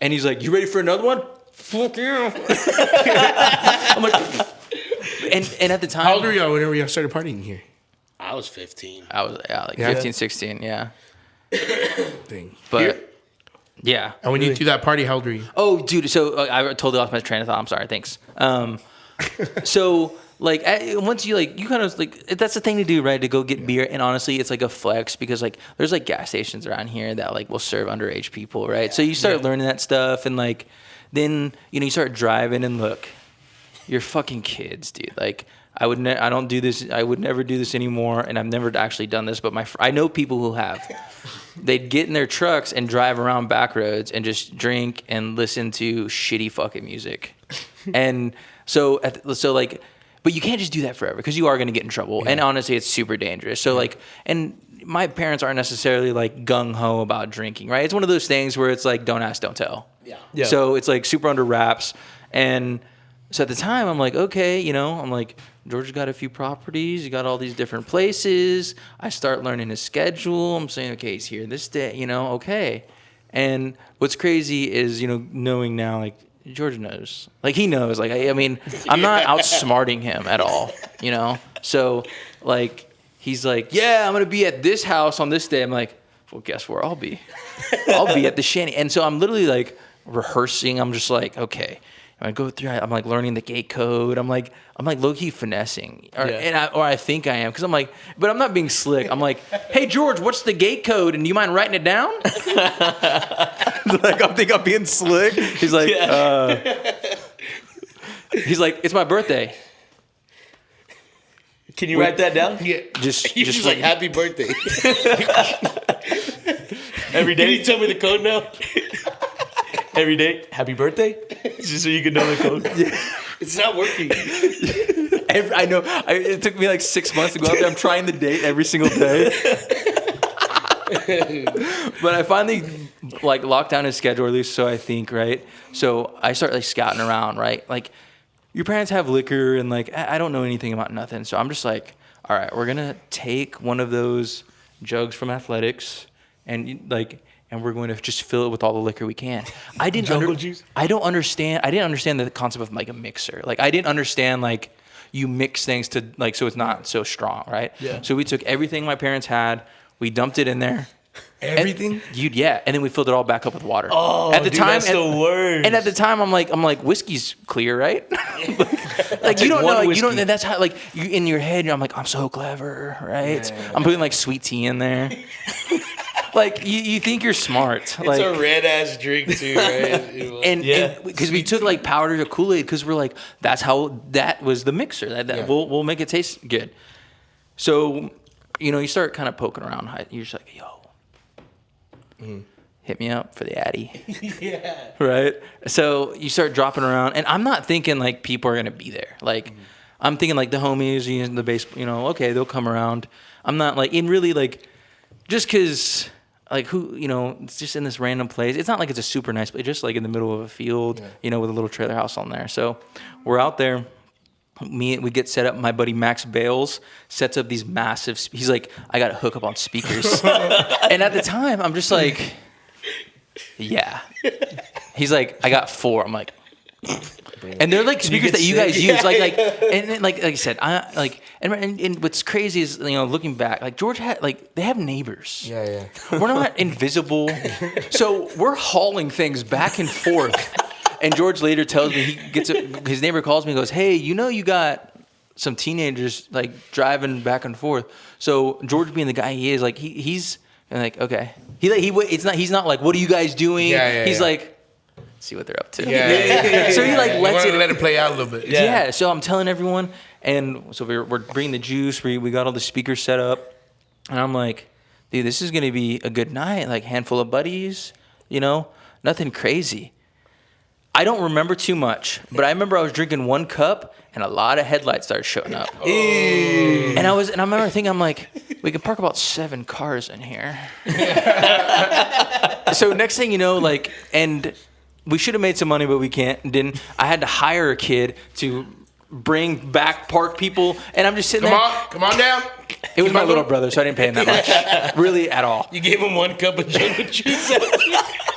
and he's like, you ready for another one? Fuck you. I'm like, and at the time, How old were y'all whenever y'all started partying here? I was 15. I was like Yeah. 15, 16, yeah. Thing. But Here? yeah. And when you do that party, how old were you? Oh, dude. So I totally lost my train of thought. I'm sorry. Thanks. So like once you kind of like, that's the thing to do, right? To go get beer. And honestly, it's like a flex because like there's like gas stations around here that like will serve underage people, right? Yeah. So you start learning that stuff, and like then you start driving, and look, you're fucking kids, dude. Like I don't do this. I would never do this anymore, and I've never actually done this. But I know people who have. They'd get in their trucks and drive around back roads and just drink and listen to shitty fucking music. And so but you can't just do that forever because you are going to get in trouble. Yeah. And honestly, it's super dangerous. So like, and my parents aren't necessarily like gung ho about drinking, right? It's one of those things where it's like, don't ask, don't tell. Yeah. So it's like super under wraps. And so at the time, I'm like, okay, I'm like, George's got a few properties. You got all these different places. I start learning his schedule. I'm saying, okay, he's here this day, okay. And what's crazy is, knowing now, like, George knows. Like, he knows. Like, I mean, I'm not outsmarting him at all, So, like, he's like, yeah, I'm going to be at this house on this day. I'm like, well, guess where I'll be? I'll be at the shanty. And so I'm literally, like, rehearsing. I'm just like, okay. I go through. I'm like learning the gate code. I'm like low key finessing, or I think I am, because I'm like, but I'm not being slick. I'm like, hey George, what's the gate code? And do you mind writing it down? Like I think I'm being slick. He's like, it's my birthday. Can you write that down? Yeah. Just like, happy birthday. Every Can day? you tell me the code now? Every day? Happy birthday? Just so you can know the code. It's not working. I know. It took me like 6 months to go out there. I'm trying the date every single day. But I finally like locked down his schedule, or at least so I think, right? So I start like scouting around, right? Like your parents have liquor, and like I don't know anything about nothing. So I'm just like, all right, we're going to take one of those jugs from athletics and we're going to just fill it with all the liquor we can. I didn't understand the concept of like a mixer. Like I didn't understand like you mix things to like so it's not so strong, right? Yeah. So we took everything my parents had, we dumped it in there, Everything? Yeah. And then we filled it all back up with water. Oh, at the dude, time, that's the worst. And at the time, I'm like, whiskey's clear, right? Like you don't know, like, you don't. That's how, like, you in your head, I'm like, I'm so clever, right? Yeah. I'm putting like sweet tea in there. Like you think you're smart. It's like, a red ass drink too, right? and because we took like powder to Kool-Aid because we're like, that was the mixer. We'll make it taste good. So, you start kind of poking around. You're just like, yo, hit me up for the Addy. Yeah. Right? So you start dropping around, and I'm not thinking like people are gonna be there. Like, I'm thinking like the homies, the bass, okay, they'll come around. I'm not like, in really like, just because like who, it's just in this random place. It's not like it's a super nice place, just like in the middle of a field, with a little trailer house on there. So we're out there. We get set up. My buddy Max Bales sets up these massive. He's like, I got to hook up on speakers. And at the time, I'm just like, yeah. He's like, I got 4. I'm like, and they're like speakers that you guys use, like, and then, like I said, and what's crazy is looking back, like George had they have neighbors. Yeah. We're not invisible, so we're hauling things back and forth. And George later tells me his neighbor calls me and goes, hey, you got some teenagers like driving back and forth. So George, being the guy he is, like he's like, okay, he's not like, what are you guys doing? He's like, see what they're up to. So he like lets let it play out a little bit. Yeah. So I'm telling everyone, and so we're bringing the juice. We got all the speakers set up, and I'm like, dude, this is gonna be a good night. Like, handful of buddies, nothing crazy. I don't remember too much, but I remember I was drinking 1 cup, and a lot of headlights started showing up. And I remember thinking, I'm like, we can park about 7 cars in here. So next thing you know, like, and we should have made some money, but we didn't. I had to hire a kid to bring back park people, and I'm just sitting there. Come on down. It was my little brother, so I didn't pay him that much, really, at all. You gave him 1 cup of jungle juice.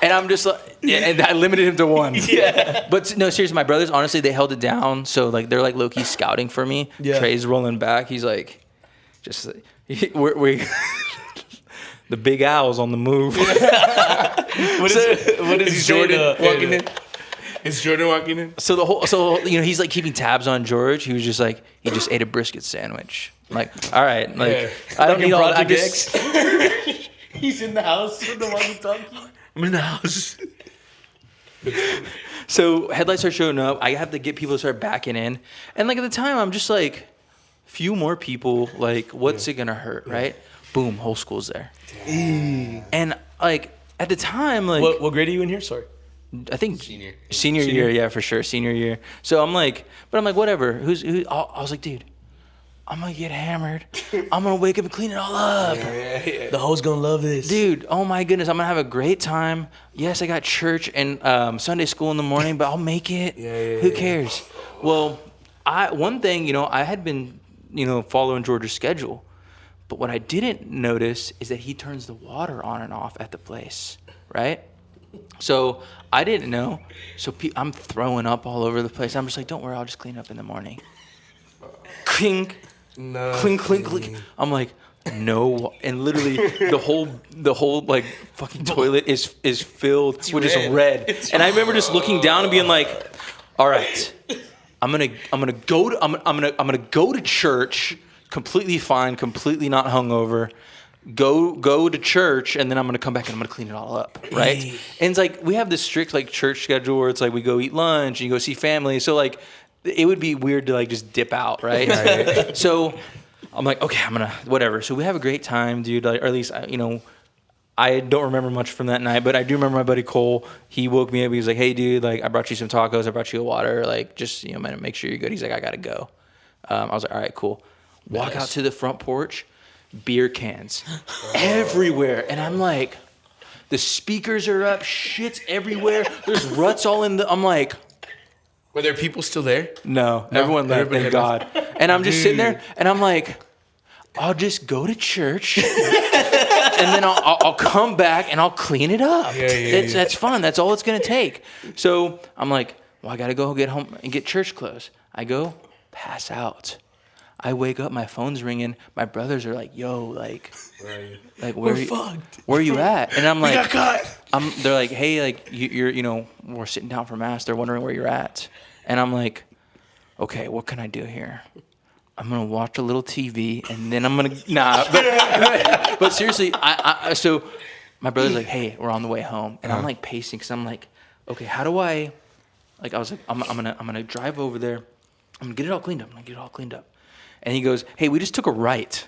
And I'm just like, and I limited him to 1. Yeah. But no, seriously, my brothers, honestly, they held it down. So like, they're like low-key scouting for me. Yeah. Trey's rolling back. He's like, just we the big owl's on the move. What is he Jordan saying? walking in? Is Jordan walking in? So he's like keeping tabs on George. He was just like, he just ate a brisket sandwich. I'm like, all right, like, I don't need all that. He's in the house with the walkie-talkie. I'm in the house. So headlights are showing up. I have to get people to start backing in. And like at the time, I'm just like, few more people, like, what's it gonna hurt, right? Boom, whole school's there. And like at the time, like, What grade are you in here? Sorry. I think senior year, yeah, for sure, senior year. So I'm like, whatever. Who? I was like, dude, I'm gonna get hammered. I'm gonna wake up and clean it all up. The hoes gonna love this. Dude, oh my goodness, I'm gonna have a great time. Yes, I got church and Sunday school in the morning, but I'll make it. Who cares? Well, one thing, I had been, following George's schedule, but what I didn't notice is that he turns the water on and off at the place, right? So I didn't know. So I'm throwing up all over the place. I'm just like, don't worry, I'll just clean up in the morning. Clink. No. Clink, clink, clink. I'm like, no. And literally the whole like fucking toilet is filled with just red. And I remember just looking down and being like, all right, I'm gonna go to church completely fine, completely not hungover. Go to church, and then I'm gonna come back and I'm gonna clean it all up, right? And it's like we have this strict like church schedule where it's like we go eat lunch and you go see family. So like it would be weird to like just dip out, right? So I'm like, okay, I'm gonna whatever. So we have a great time, dude. Like, or at least I don't remember much from that night, but I do remember my buddy Cole. He woke me up. He was like, hey, dude, like I brought you some tacos. I brought you a water. Like just man, make sure you're good. He's like, I gotta go. I was like, all right, cool. Walk out to the front porch. Beer cans everywhere, and I'm like, the speakers are up, shit's everywhere. There's ruts all in the. I'm like, were there people still there? No, everyone left. Thank God. And I'm just sitting there, and I'm like, I'll just go to church, and then I'll come back and I'll clean it up. That's fun. That's all it's gonna take. So I'm like, well, I gotta go get home and get church clothes. I go, pass out. I wake up, my phone's ringing. My brothers are like, "Yo, like, where are you at?" And I'm like, got caught. They're like, "Hey, like, you're, we're sitting down for mass. They're wondering where you're at." And I'm like, "Okay, what can I do here? I'm gonna watch a little TV, and then I'm gonna But seriously, so my brother's like, "Hey, we're on the way home," and I'm like pacing because I'm like, "Okay, how do I?" Like I was like, I'm gonna drive over there. I'm gonna get it all cleaned up. And he goes, "Hey, we just took a right."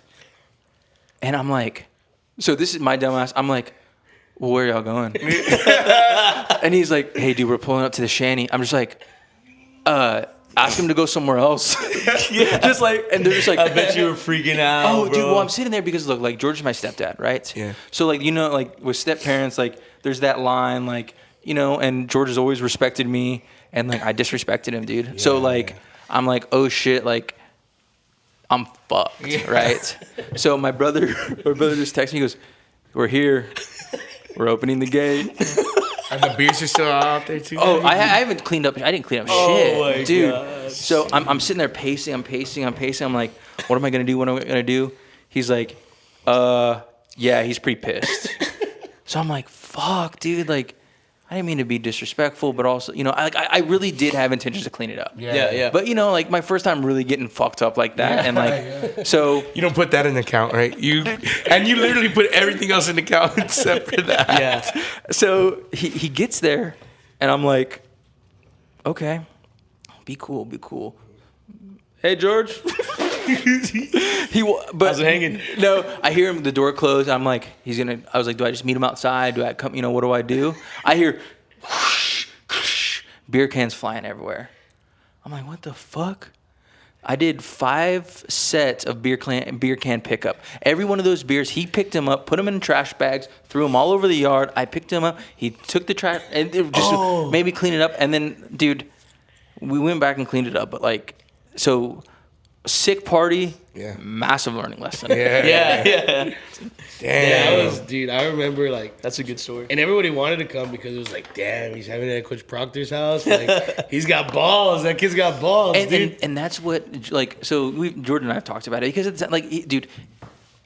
And I'm like, so this is my dumbass. I'm like, well, where are y'all going? And he's like, "Hey, dude, we're pulling up to the shanty." I'm just like, ask him to go somewhere else. Just like, and they're just like, I bet you were freaking out. "Oh, bro. dude, well, I'm sitting there because look, like George is my stepdad, right? Yeah. So like, like with step parents, like there's that line, like, and George has always respected me, and like I disrespected him, dude. Yeah, so like, I'm like, oh shit, like I'm fucked, right? So my brother just texts me, he goes, "We're here. We're opening the gate." And the beers are still out there too. Oh, I haven't cleaned up. I didn't clean up my shit, dude. God. So I'm sitting there pacing. I'm like, what am I gonna do? He's like, yeah, he's pretty pissed. So I'm like, fuck, dude. Like, I didn't mean to be disrespectful, but also, I really did have intentions to clean it up. Yeah. But like my first time really getting fucked up like that, and like, so you don't put that in the count, right? You literally put everything else in the count except for that. Yeah. So he gets there, and I'm like, okay, be cool. Hey, George. But How's it hanging? No, I hear him. The door closed. I'm like, I was like, do I just meet him outside? Do I come? What do I do? I hear whoosh, whoosh, beer cans flying everywhere. I'm like, what the fuck? I did 5 sets of beer can pickup. Every one of those beers, he picked them up, put them in trash bags, threw them all over the yard. I picked them up. He took the trash and just made me clean it up. And then, dude, we went back and cleaned it up. But like, so. Sick party, massive learning lesson. Yeah. Damn. Dude, I remember like That's a good story. and everybody wanted to come because it was like, damn, he's having it at Coach Proctor's house. Like, he's got balls. That kid's got balls, dude. And that's what, like, so Jordan and I have talked about it because it's like, dude,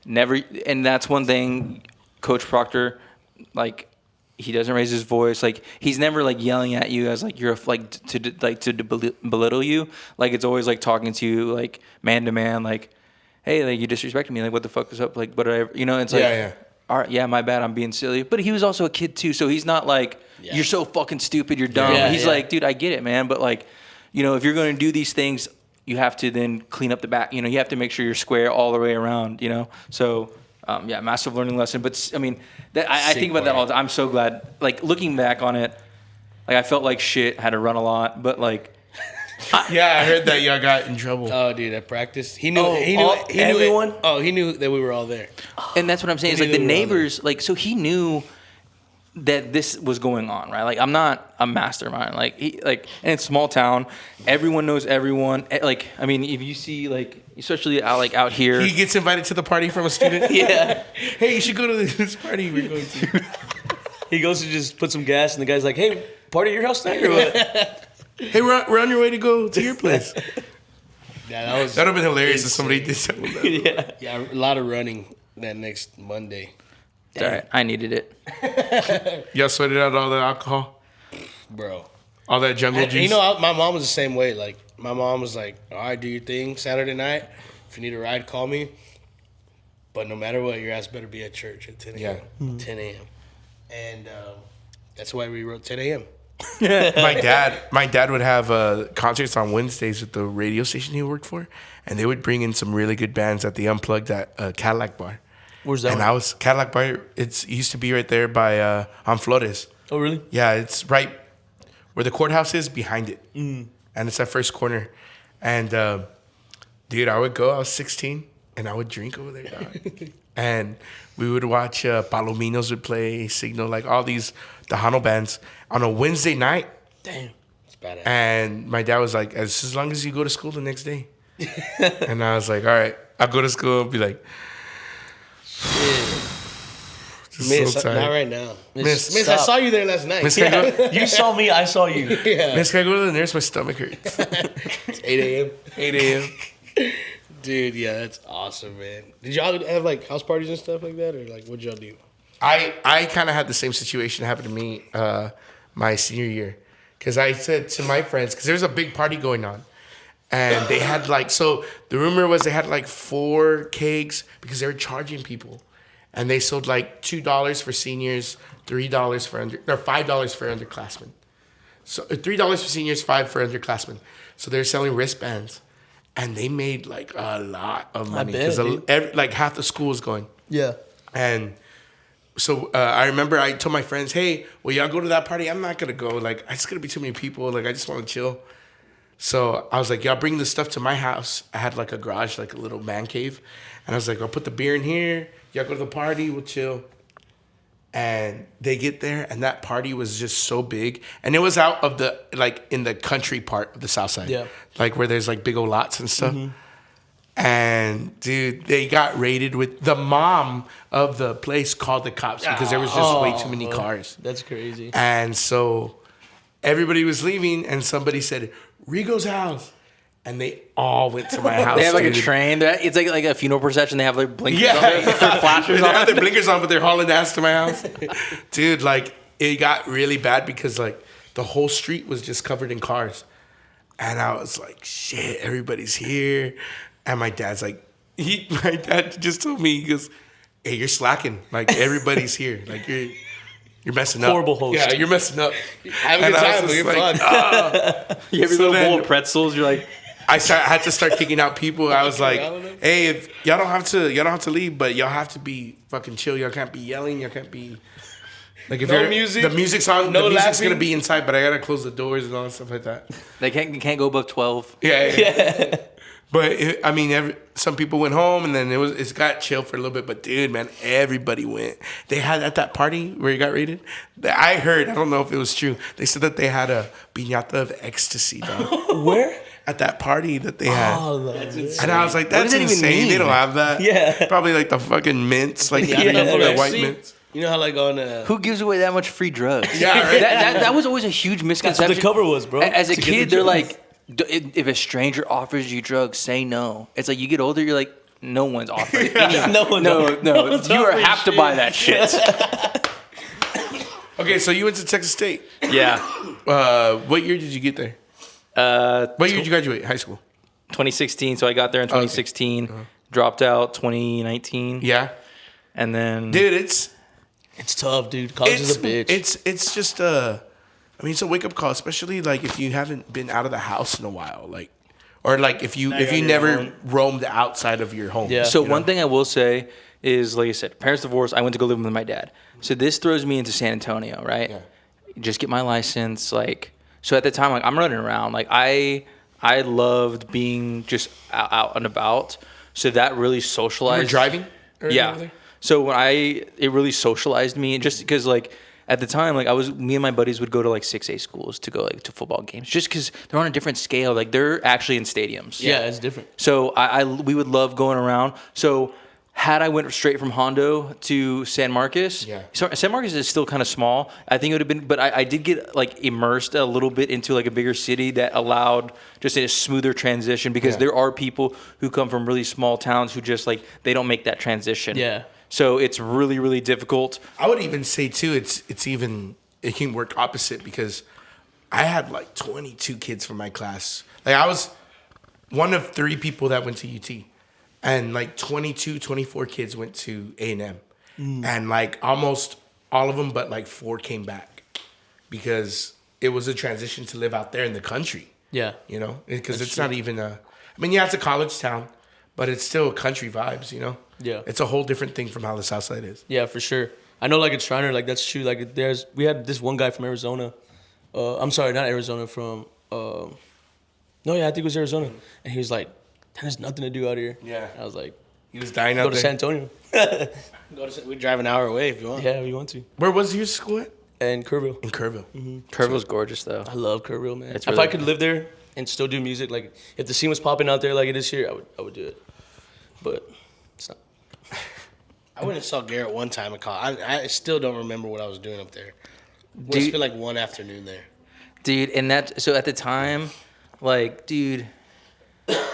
never, and that's one thing, Coach Proctor, like, he doesn't raise his voice. Like, he's never like yelling at you as like you're to belittle you. Like, it's always like talking to you like man to man. Like, hey, like you disrespected me. Like, what the fuck is up? Like, whatever. It's like, all right, yeah, my bad. I'm being silly. But he was also a kid too, so he's not like you're so fucking stupid. You're dumb. He's like, dude, I get it, man. But like, if you're going to do these things, you have to then clean up the back. You have to make sure you're square all the way around. So. Massive learning lesson. But I mean, I think about that all the time. I'm so glad. Like, looking back on it, like I felt like shit. Had to run a lot, but like, I heard that y'all got in trouble. Oh, dude, at practice, he knew. He knew everyone. He knew that we were all there. And that's what I'm saying. Is like the neighbors. Like, so he knew that this was going on, right? Like, I'm not a mastermind. Like, and it's a small town. Everyone knows everyone. Like, I mean, if you see like. Especially out here. He gets invited to the party from a student. Yeah. Hey, you should go to this party we're going to. He goes to just put some gas, and the guy's like, "Hey, party at your house tonight or what?" Hey, we're on your way to go to your place. Yeah, that'd have been hilarious if somebody did something like that. Yeah, a lot of running that next Monday. All right, I needed it. Y'all sweated out all the alcohol, bro. All that jungle juice. My mom was the same way. Like, my mom was like, all right, do your thing Saturday night. If you need a ride, call me. But no matter what, your ass better be at church at 10 a.m. Yeah. 10 a.m. And that's why we wrote 10 a.m. My dad would have concerts on Wednesdays at the radio station he worked for, and they would bring in some really good bands at the Unplugged at Cadillac Bar. Where's that? And Cadillac Bar. It used to be right there by on Flores. Oh, really? Yeah, it's right where the courthouse is, behind it. And it's that first corner. And, dude, I would go. I was 16, and I would drink over there, dog. And we would watch Palominos would play, Signal, like all these Tejano bands on a Wednesday night. Damn. It's badass. And my dad was like, as long as you go to school the next day. And I was like, all right. I'll go to school and be like, Miss, so not right now. Miss, I saw you there last night. Miss, can I go? You saw me, I saw you. Yeah. Miss, can I go to the nurse? My stomach hurts. It's 8 a.m. 8 a.m. Dude, yeah, that's awesome, man. Did y'all have like house parties and stuff like that, or like what'd y'all do? I kind of had the same situation happen to me my senior year, because I said to my friends, because there was a big party going on, and they had like, so the rumor was they had like 4 kegs because they were charging people, and they sold like $2 for seniors, $3 for or $5 for underclassmen. So $3 for seniors, $5 for underclassmen. So they're selling wristbands, and they made like a lot of money bet, because like half the school was going. Yeah. And so I remember I told my friends, hey, will y'all go to that party? I'm not going to go. Like, it's going to be too many people. Like, I just want to chill. So I was like, y'all bring the stuff to my house. I had like a garage, like a little man cave. And I was like, I'll put the beer in here. Y'all go to the party. We'll chill. And they get there, and that party was just so big. And it was out of the, like, in the country part of the South Side. Yeah. Like, where there's, like, big old lots and stuff. Mm-hmm. And, dude, they got raided with... The mom of the place called the cops because there was just way too many cars. That's crazy. And so everybody was leaving, and somebody said, Rigo's house. And they all went to my house. They have like a train. It's like a funeral procession. They have like blinkers on. Their flashers they on. have their blinkers on, but they're hauling ass to my house. Dude, like, it got really bad because, like, the whole street was just covered in cars. And I was like, shit, everybody's here. And my dad's like, my dad just told me, he goes, hey, you're slacking. Like, everybody's here. Like, you're messing up. Horrible host. Yeah, you're messing up. Have a good time. You're fun. You have your little bowl of pretzels. You're like... I had to start kicking out people. I was like, hey, if y'all don't have to leave, but y'all have to be fucking chill. Y'all can't be yelling. Y'all can't be... Like, if no music, the music's on, no the music's laughing. Gonna be inside, but I gotta close the doors and all that stuff like that. They can't go above 12. Yeah. But some people went home, and then it got chill for a little bit. But dude, man, everybody went. They had at that party where you got raided. I heard, I don't know if it was true. They said that they had a piñata of ecstasy, dog. Where? At that party that they had. Oh, that's insane. And I was like, that's does that even insane. mean? They don't have that. Yeah. Probably like the fucking mints, like Yeah. the white mints. You know how like on Who gives away that much free drugs? Yeah, right. That was always a huge That's misconception. what the cover was, bro. As a To get kid, the they're drugs. like, if a stranger offers you drugs, say no. It's like you get older, you're like, no one's offering. No, You have to buy that shit. Okay, so you went to Texas State. Yeah. What year did you get there? What year did you graduate high school? 2016. So I got there in 2016. Okay. Dropped out 2019. Yeah. And then, Dude, it's tough, dude. College is a bitch. It's just it's a wake up call, especially like if you haven't been out of the house in a while, like, or like if you never roamed outside of your home. Yeah. So one thing I will say is, like I said, parents divorced. I went to go live with my dad. So this throws me into San Antonio, right? Yeah. Just get my license, like. So at the time, like I'm running around, like I loved being just out and about. So that really socialized. You were driving? Yeah. So it really socialized me, and just because like at the time, like me and my buddies would go to like 6A schools to go like to football games, just because they're on a different scale. Like they're actually in stadiums. Yeah, it's different. So we would love going around. So had I went straight from Hondo to San Marcos, so San Marcos is still kind of small. I think it would have been, but I did get like immersed a little bit into like a bigger city that allowed just a smoother transition, because there are people who come from really small towns who just like, they don't make that transition. Yeah. So it's really, really difficult. I would even say too, it can work opposite, because I had like 22 kids from my class. Like I was one of 3 people that went to UT. And like 22, 24 kids went to A&M. And like almost all of them, but like 4 came back, because it was a transition to live out there in the country. Yeah. You know, because it's not even yeah, it's a college town, but it's still country vibes, you know? Yeah. It's a whole different thing from how the South Side is. Yeah, for sure. I know, like, at Shriner, like, that's true. Like, we had this one guy from Arizona. I'm sorry, not Arizona, from, I think it was Arizona. And he was like, there's nothing to do out here. Yeah. I was like, He was dying out go to there. San Antonio. we drive an hour away if you want. Yeah, we want to. Where was your school at? And Kerrville. In Kerrville. Kerrville's gorgeous though. I love Kerrville, man. It's If really I could live there and still do music, like, if the scene was popping out there like it is here, I would do it. But it's not. I went and saw Garrett one time at college. I still don't remember what I was doing up there. We spent like one afternoon there. Dude, and so at the time, like, dude,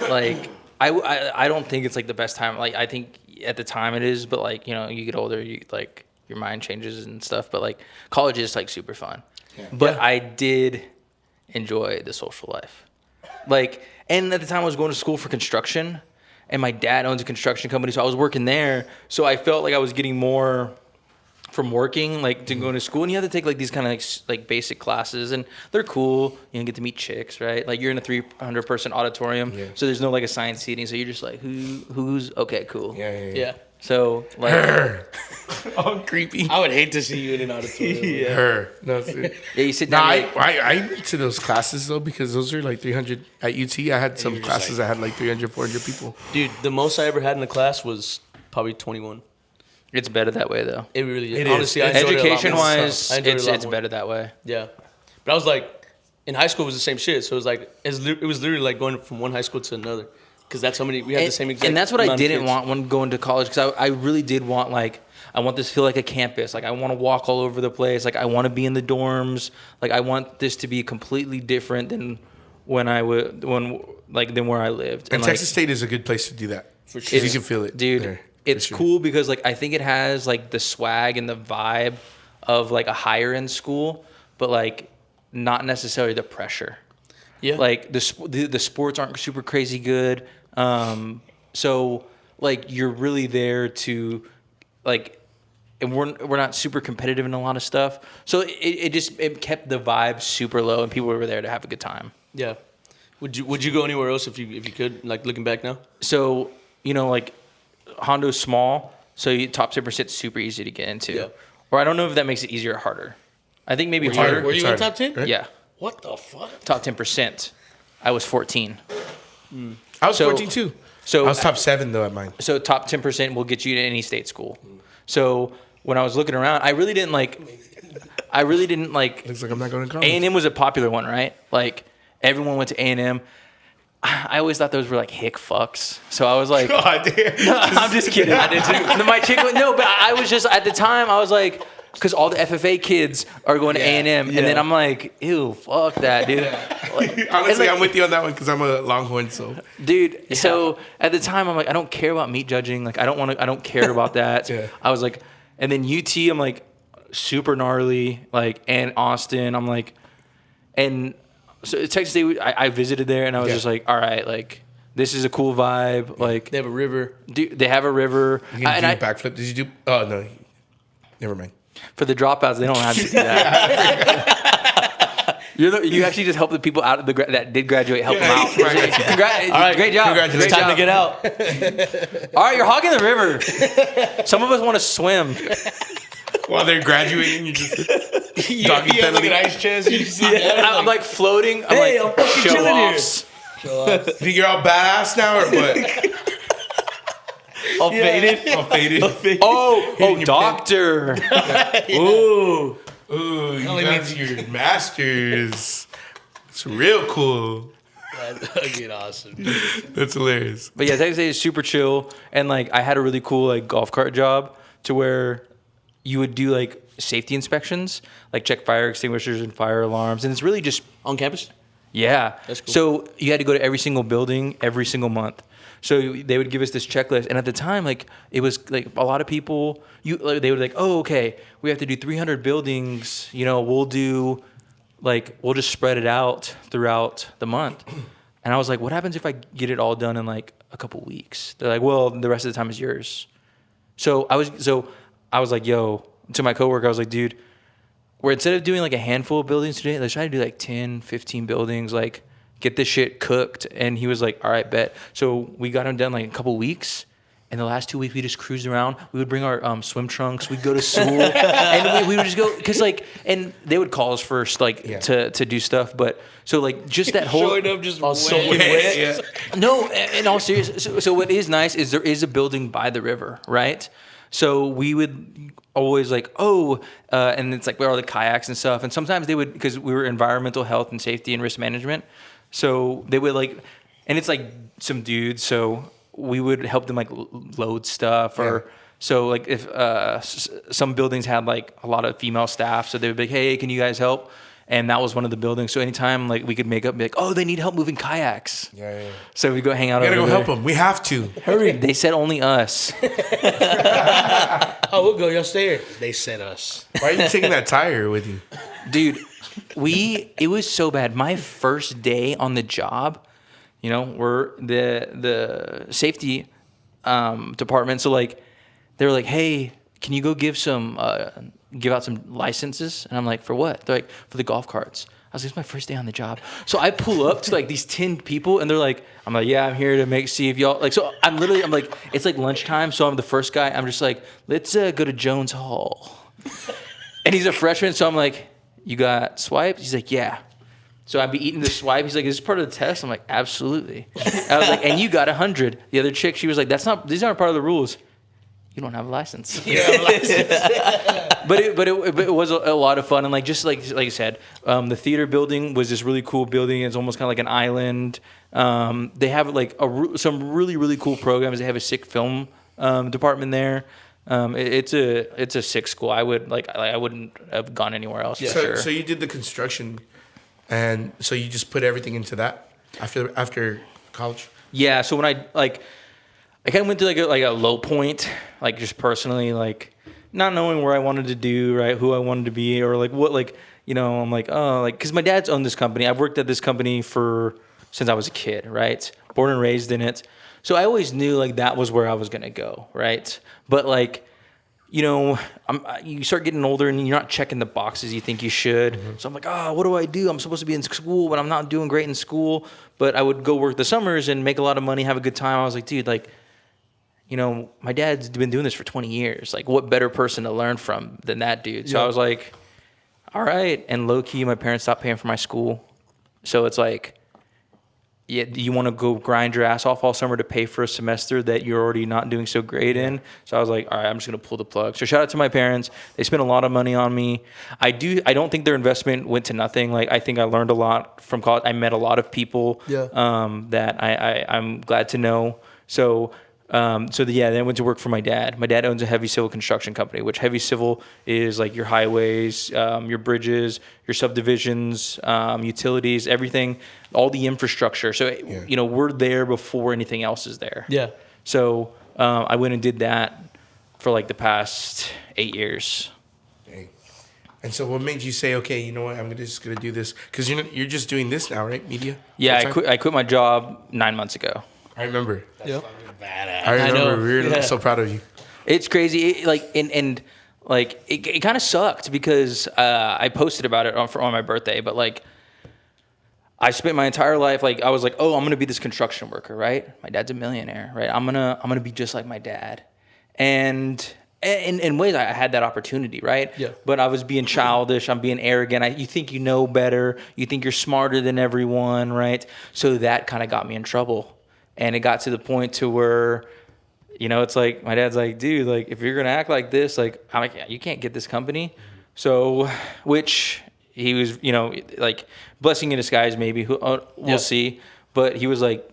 like, I don't think it's like the best time. Like I think at the time it is, but like, you know, you get older, you like your mind changes and stuff. But like college is like super fun. Yeah. But I did enjoy the social life. Like, and at the time I was going to school for construction, and my dad owns a construction company, so I was working there. So I felt like I was getting more from working, like to going to school, and you have to take like these kind of like basic classes, and they're cool. You know, get to meet chicks, right? Like you're in a 300-person auditorium, so there's no like assigned seating, so you're just like who's okay, cool. Yeah. So like, all creepy. I would hate to see you in an auditorium. Her. No, yeah, you sit down. I went to those classes though because those are like 300 at UT. I had some classes that had like 300, 400 people. Dude, the most I ever had in the class was probably 21. It's better that way though. It really is. It Honestly, is. I enjoyed Education it a lot more. wise, I enjoyed it a lot it's more. better that way. Yeah, but I was like, in high school it was the same shit. So it was like it was literally like going from one high school to another, because that's how many we had the same exact. And that's what I amount of didn't kids. want when going to college, because I really did want, like, I want this to feel like a campus. Like I want to walk all over the place. Like I want to be in the dorms. Like I want this to be completely different than than where I lived. And like, Texas State is a good place to do that. For sure. You can feel it, dude. there, It's for sure. cool because like I think it has like the swag and the vibe of like a higher end school, but like not necessarily the pressure. Yeah. Like the sports aren't super crazy good. So like you're really there to like, and we're not super competitive in a lot of stuff. So it kept the vibe super low, and people were there to have a good time. Yeah. Would you go anywhere else if you could, like looking back now? So, you know, like Hondo's small, so top 10% is super easy to get into. Yeah. Or I don't know if that makes it easier or harder. I think maybe harder. Were you in hard, top 10? right? Yeah. What the fuck? Top 10%. I was 14. I was So- 14 too. So I was top 7 though at mine. So top 10% will get you to any state school. So when I was looking around, I really didn't like. Looks like I'm not going to college. A&M was a popular one, right? Like everyone went to A&M. I always thought those were like hick fucks. So I was like, God damn. no, I'm just kidding. I did too. My chick, no, but I was just at the time I was like, because all the FFA kids are going to A&M, and then I'm like, ew, fuck that, dude. Like, Honestly, like, I'm with you on that one because I'm a Longhorn, so. dude. So at the time, I'm like, I don't care about meat judging. Like, I don't care about that. Yeah. I was like, and then UT, I'm like, super gnarly. Like, and Austin, I'm like, and so Texas State, I visited there, and I was just like, all right, like, this is a cool vibe. Like, They have a river. dude, they have a river. You can do a backflip. Did you do? Oh, no. Never mind. For the dropouts, they don't have to do that. You actually just help the people out of that did graduate, help them out. Right. All right, great job. Congratulations. It's time to get out. All right, you're hogging the river. Some of us want to swim. While they're graduating, you just You doggy have like penalty. an ice chest. You just sit down, I'm like floating. I'm Hey, like, I'm fucking show chilling here. offs. Think you're all badass now or what? All faded. All faded. Oh, your doctor. Ooh. Ooh, you only got means- your masters. It's real cool. That's fucking awesome. Dude. That's hilarious. But yeah, Texas State is super chill, and like I had a really cool like golf cart job to where you would do like safety inspections, like check fire extinguishers and fire alarms, and it's really just On campus? yeah. That's cool. So you had to go to every single building every single month. So they would give us this checklist, and at the time, like it was like a lot of people. They would like, oh, okay, we have to do 300 buildings. You know, we'll just spread it out throughout the month. And I was like, what happens if I get it all done in like a couple weeks? They're like, well, the rest of the time is yours. So I was like, yo, to my coworker, I was like, dude, we're instead of doing like a handful of buildings today, let's try to do like 10, 15 buildings, like get this shit cooked. And he was like, all right, bet. So we got him done like a couple weeks. And the last 2 weeks, we just cruised around. We would bring our swim trunks. We'd go to Sewell. And we would just go, because like, and they would call us first, like, to do stuff. But so like, just that whole. Showing up just soaking wet. Yeah. No, in all seriousness. So what is nice is there is a building by the river, right? So we would always like, and it's like where all the kayaks and stuff. And sometimes they would, because we were environmental health and safety and risk management. So they would like, and it's like some dudes. So we would help them like load stuff or so like if some buildings had like a lot of female staff. So they would be like, hey, can you guys help? and that was one of the buildings. So anytime like we could make up, be like, oh, they need help moving kayaks. Yeah. So we go hang out. We gotta over go there. help them. We have to. Hurry! They said only us. Oh, we'll go. Y'all stay here. They said us. Why are you taking that tire with you? Dude, it was so bad. My first day on the job, you know, we're the safety department. So like, they were like, hey, can you go give out some licenses? And I'm like, for what? They're like, for the golf carts. I was like, it's my first day on the job. So I pull up to like these 10 people and they're like, I'm like, yeah, I'm here to see if y'all like, so I'm like, it's like lunchtime. So I'm the first guy. I'm just like, let's go to Jones Hall. And he's a freshman. So I'm like, you got swipes? He's like, yeah. So I'd be eating the swipe. He's like, is this part of the test? I'm like, absolutely. I was like, and you got 100. The other chick, she was like, these aren't part of the rules. You don't have a license. You don't have a license. but it was a lot of fun. And like I said, the theater building was this really cool building. It's almost kind of like an island. They have like some really, really cool programs. They have a sick film department there. It's a sick school. I wouldn't have gone anywhere else. Yeah. For sure. So you did the construction, and so you just put everything into that after college. Yeah. So when I kind of went through like a low point, like just personally, like not knowing where I wanted to do, right, who I wanted to be, or like what, like, you know, I'm like, oh, like, because my dad's owned this company. I've worked at this company since I was a kid, right, born and raised in it. So I always knew like that was where I was gonna go, right. But like, you know, you start getting older and you're not checking the boxes you think you should. Mm-hmm. So I'm like, what do I do? I'm supposed to be in school, but I'm not doing great in school. But I would go work the summers and make a lot of money, have a good time. I was like, dude, like, you know, my dad's been doing this for 20 years. Like, what better person to learn from than that dude? So I was like, all right. And low key, my parents stopped paying for my school. So it's like, yeah, you want to go grind your ass off all summer to pay for a semester that you're already not doing so great in. So I was like, all right, I'm just going to pull the plug. So shout out to my parents. They spent a lot of money on me. I don't think their investment went to nothing. Like, I think I learned a lot from college. I met a lot of people that I'm glad to know. Then I went to work for my dad. My dad owns a heavy civil construction company, which heavy civil is like your highways, your bridges, your subdivisions, utilities, everything, all the infrastructure. So, you know, we're there before anything else is there. Yeah. So I went and did that for like the past 8 years. Dang. And so what made you say, okay, you know what, I'm just going to do this? Because you're just doing this now, right? Media? Yeah, I quit my job 9 months ago. I remember. That's fucking badass. I remember. We were so proud of you. It's crazy. It kind of sucked because I posted about it on my birthday, but like I spent my entire life like I was like, oh, I'm gonna be this construction worker, right? My dad's a millionaire, right? I'm gonna be just like my dad, and in ways I had that opportunity, right? Yeah. But I was being childish. I'm being arrogant. You think you know better. You think you're smarter than everyone, right? So that kind of got me in trouble. And it got to the point to where, you know, it's like, my dad's like, dude, like, if you're going to act like this, like, I'm like, you can't get this company. So, which he was, you know, like, blessing in disguise, maybe. We'll see. But he was like,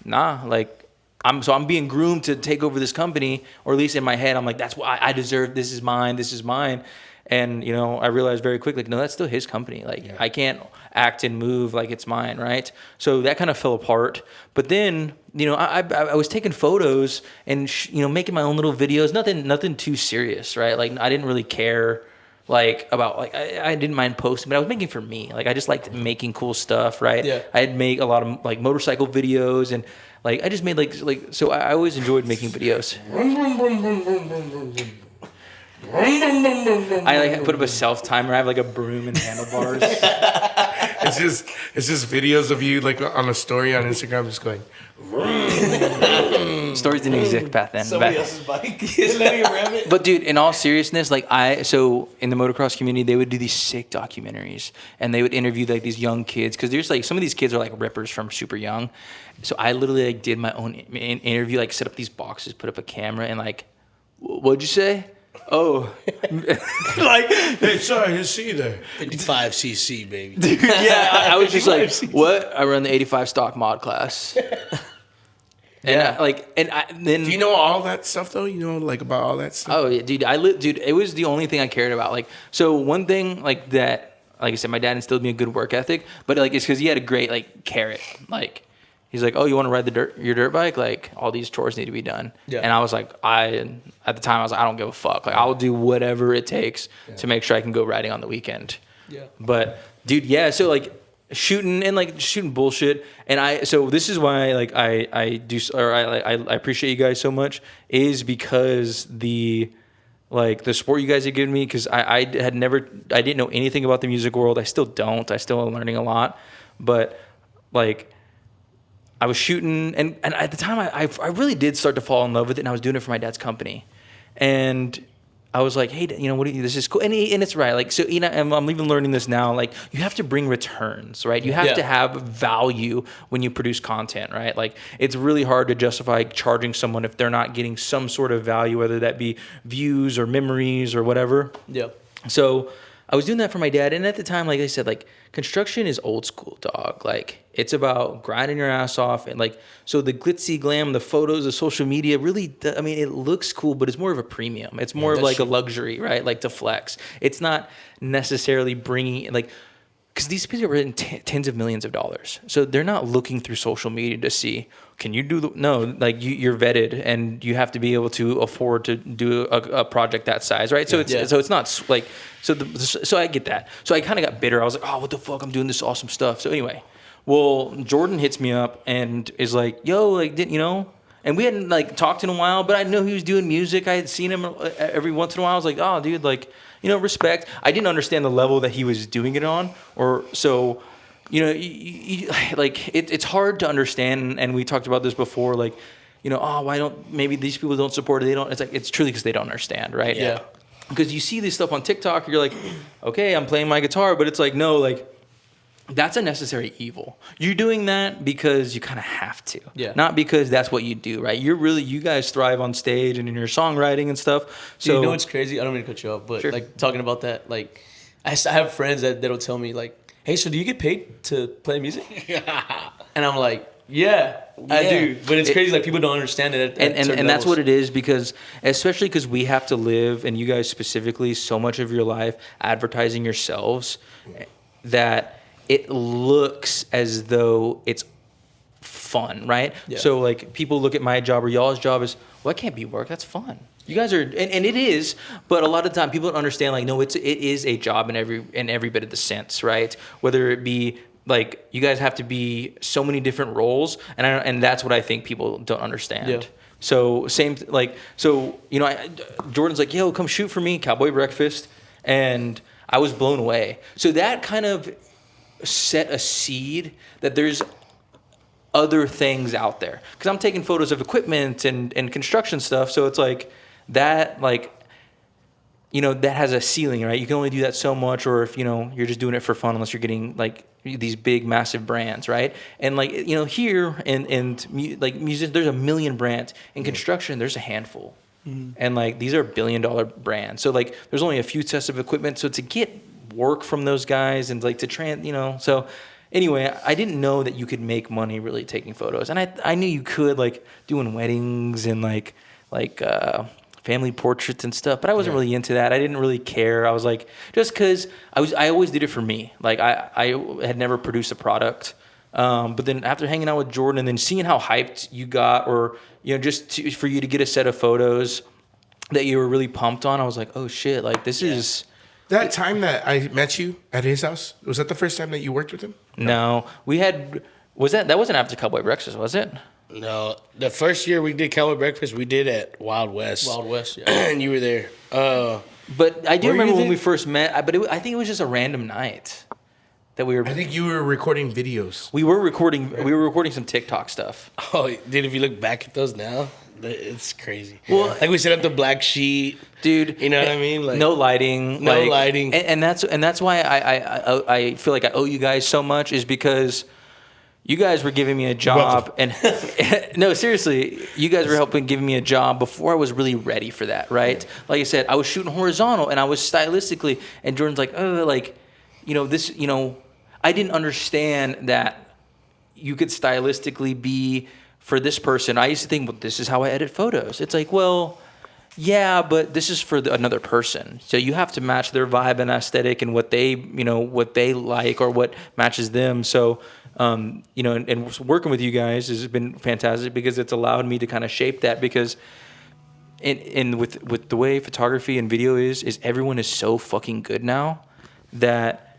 nah, like, I'm being groomed to take over this company, or at least in my head, I'm like, that's why I deserve, this is mine. And, you know, I realized very quickly, no, that's still his company. Like, I can't act and move like it's mine, right? So that kind of fell apart. But then, you know, I was taking photos and, you know, making my own little videos. Nothing too serious, right? Like, I didn't really care, like, about, like, I didn't mind posting, but I was making for me. Like, I just liked making cool stuff, right? Yeah. I'd make a lot of, like, motorcycle videos, and, like, I just made, like so I always enjoyed making videos. I like put up a self timer. I have like a broom and handlebars. It's just videos of you like on a story on Instagram, just going. Stories didn't exist back then. Somebody else's bike. Letting him ram it. But dude, in all seriousness, like so in the motocross community, they would do these sick documentaries, and they would interview like these young kids, because there's like some of these kids are like rippers from super young. So I literally like did my own interview, like set up these boxes, put up a camera, and like, what'd you say? Oh, like, hey, sorry, you see there. 55cc, baby. Dude, yeah, I was just like, what? I run the 85 stock mod class. And then. Do you know all that stuff though? You know, like about all that stuff. Oh yeah, dude. Dude, it was the only thing I cared about. Like, so one thing like that like I said, my dad instilled me a good work ethic, but like it's because he had a great like carrot. Like he's like, oh, you want to ride your dirt bike? Like all these chores need to be done. Yeah. And I was like, at the time I was like, I don't give a fuck. Like I'll do whatever it takes to make sure I can go riding on the weekend. Yeah. But dude, yeah. So like shooting bullshit, and so this is why like I appreciate you guys so much, is because the support you guys have given me, because I didn't know anything about the music world. I still don't. I still am learning a lot, but like I was shooting, and at the time I really did start to fall in love with it, and I was doing it for my dad's company, and I was like, hey, this is cool, and it's right. Like, so, I'm even learning this now. Like, you have to bring returns, right? You have to have value when you produce content, right? Like, it's really hard to justify charging someone if they're not getting some sort of value, whether that be views or memories or whatever. Yeah. So I was doing that for my dad, and at the time, like I said, like construction is old school, dog. Like it's about grinding your ass off, and like so the glitzy glam, the photos, the social media, really, I mean, it looks cool, but it's more of a premium. It's more of like a luxury, right? Like to flex. It's not necessarily bringing like. Because these people are in tens of millions of dollars. So they're not looking through social media to see, can you do no, like you're vetted and you have to be able to afford to do a project that size, right? So it's not like, so I get that. So I kind of got bitter. I was like, oh, what the fuck? I'm doing this awesome stuff. So anyway, well, Jordan hits me up and is like, yo, like, and we hadn't like talked in a while, but I know he was doing music. I had seen him every once in a while. I was like, oh, dude, like, respect. I didn't understand the level that he was doing it on, or so, like it's hard to understand. And we talked about this before, like, why don't maybe these people don't support it? They don't. It's like it's truly because they don't understand, right? Yeah. Because you see this stuff on TikTok, you're like, okay, I'm playing my guitar, but it's like no, like. That's a necessary evil. You're doing that because you kind of have to. Yeah. Not because that's what you do, right? You guys thrive on stage and in your songwriting and stuff. So you know what's crazy? I don't mean to cut you off, but like talking about that, like I have friends that'll tell me like, hey, so do you get paid to play music? And I'm like, yeah, I do. But it's crazy, like people don't understand it. And that's what it is, because especially because we have to live, and you guys specifically, so much of your life advertising yourselves that it looks as though it's fun, right? Yeah. So like people look at my job or y'all's job as, well, that can't be work. That's fun. You guys are, and it is, but a lot of the time people don't understand, like, no, it is a job in every bit of the sense, right? Whether it be like you guys have to be so many different roles, and that's what I think people don't understand. Yeah. So Jordan's like, yo, come shoot for me, Cowboy Breakfast, and I was blown away. So that kind of set a seed that there's other things out there, because I'm taking photos of equipment and construction stuff, so it's like that, like, that has a ceiling, right? You can only do that so much, or if you're just doing it for fun, unless you're getting like these big massive brands, right? And like here and like music, there's a million brands. In construction, there's a handful. And like these are $1 billion brands, so like there's only a few sets of equipment. So to get work from those guys and like to so anyway, I didn't know that you could make money really taking photos, and I knew you could, like doing weddings and like family portraits and stuff, but I wasn't really into that. I didn't really care. I was like, just because I always did it for me. Like I had never produced a product, but then after hanging out with Jordan and then seeing how hyped you got, or for you to get a set of photos that you were really pumped on, I was like, oh shit, like this is. That time that I met you at his house, was that the first time that you worked with him? No, that wasn't after Cowboy Breakfast, was it? No, the first year we did Cowboy Breakfast, we did at Wild West. Wild West, yeah. And you were there. But I do remember when we first met. I think it was just a random night that we were. I think you were recording videos. We were recording some TikTok stuff. Oh, dude! If you look back at those now, it's crazy. Well, like we set up the black sheet, dude. You know what I mean? Like no lighting, and that's why I feel like I owe you guys so much, is because you guys were giving me a job, and no, seriously, you guys were giving me a job before I was really ready for that, right? Like I said, I was shooting horizontal, and I was stylistically, and Jordan's like, oh, like, this, I didn't understand that you could stylistically be for this person. I used to think, well, this is how I edit photos. It's like, well, yeah, but this is for another person. So you have to match their vibe and aesthetic and what they, what they like or what matches them. So, and working with you guys has been fantastic because it's allowed me to kind of shape that because with the way photography and video is everyone is so fucking good now that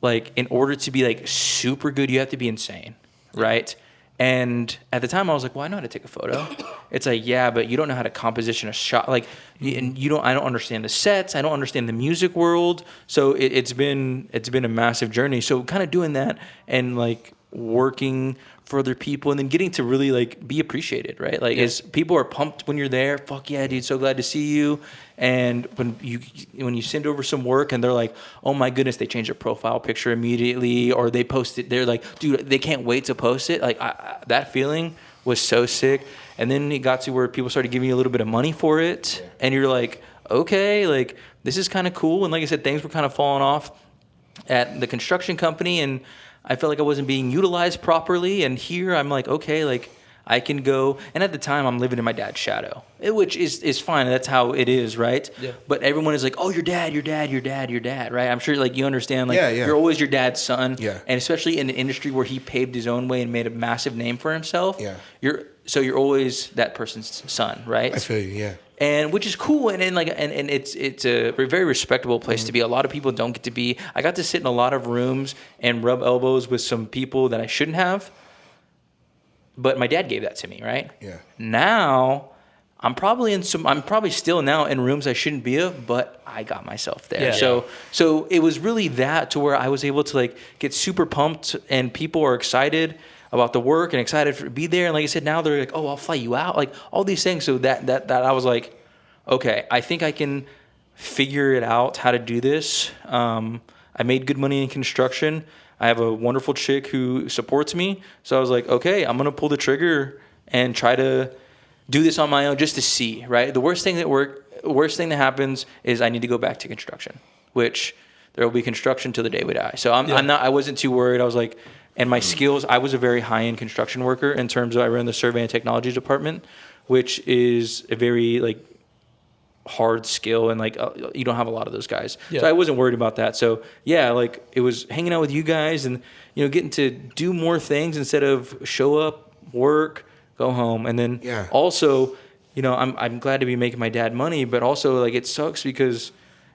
like in order to be like super good, you have to be insane, right? And at the time I was like, well, I know how to take a photo. It's like, yeah, but you don't know how to composition a shot. Like, and I don't understand the sets. I don't understand the music world. So it's been a massive journey. So kind of doing that and like working for other people and then getting to really like be appreciated, right? Like is people are pumped when you're there. Fuck yeah, dude, so glad to see you. And when you send over some work and they're like, oh my goodness, they changed their profile picture immediately or they post it. They're like, dude, they can't wait to post it. Like that feeling was so sick. And then it got to where people started giving you a little bit of money for it. And you're like, okay, like this is kind of cool. And like I said, things were kind of falling off at the construction company and I felt like I wasn't being utilized properly. And here I'm like, okay, like I can go. And at the time I'm living in my dad's shadow, which is fine. That's how it is, right? Yeah. But everyone is like, oh, your dad, right? I'm sure like you understand, like you're always your dad's son. Yeah. And especially in an industry where he paved his own way and made a massive name for himself. Yeah. You're always that person's son, right? I feel you, yeah. And which is cool, and it's a very respectable place to be. A lot of people don't get to be. I got to sit in a lot of rooms and rub elbows with some people that I shouldn't have. But my dad gave that to me, right? Yeah. Now I'm probably still now in rooms I shouldn't be of, but I got myself there. Yeah. So it was really that to where I was able to like get super pumped, and people are excited about the work and excited to be there. And like I said, now they're like, oh, I'll fly you out. Like all these things. So that I was like, okay, I think I can figure it out how to do this. I made good money in construction. I have a wonderful chick who supports me. So I was like, okay, I'm going to pull the trigger and try to do this on my own just to see, right? The worst thing that happens is I need to go back to construction, which there will be construction till the day we die. So I wasn't too worried. I was like, and my skills, I was a very high-end construction worker in terms of I ran the survey and technology department, which is a very like hard skill and like you don't have a lot of those guys. Yeah. So I wasn't worried about that. So yeah, like it was hanging out with you guys and getting to do more things instead of show up, work, go home, and then also I'm glad to be making my dad money, but also like it sucks because.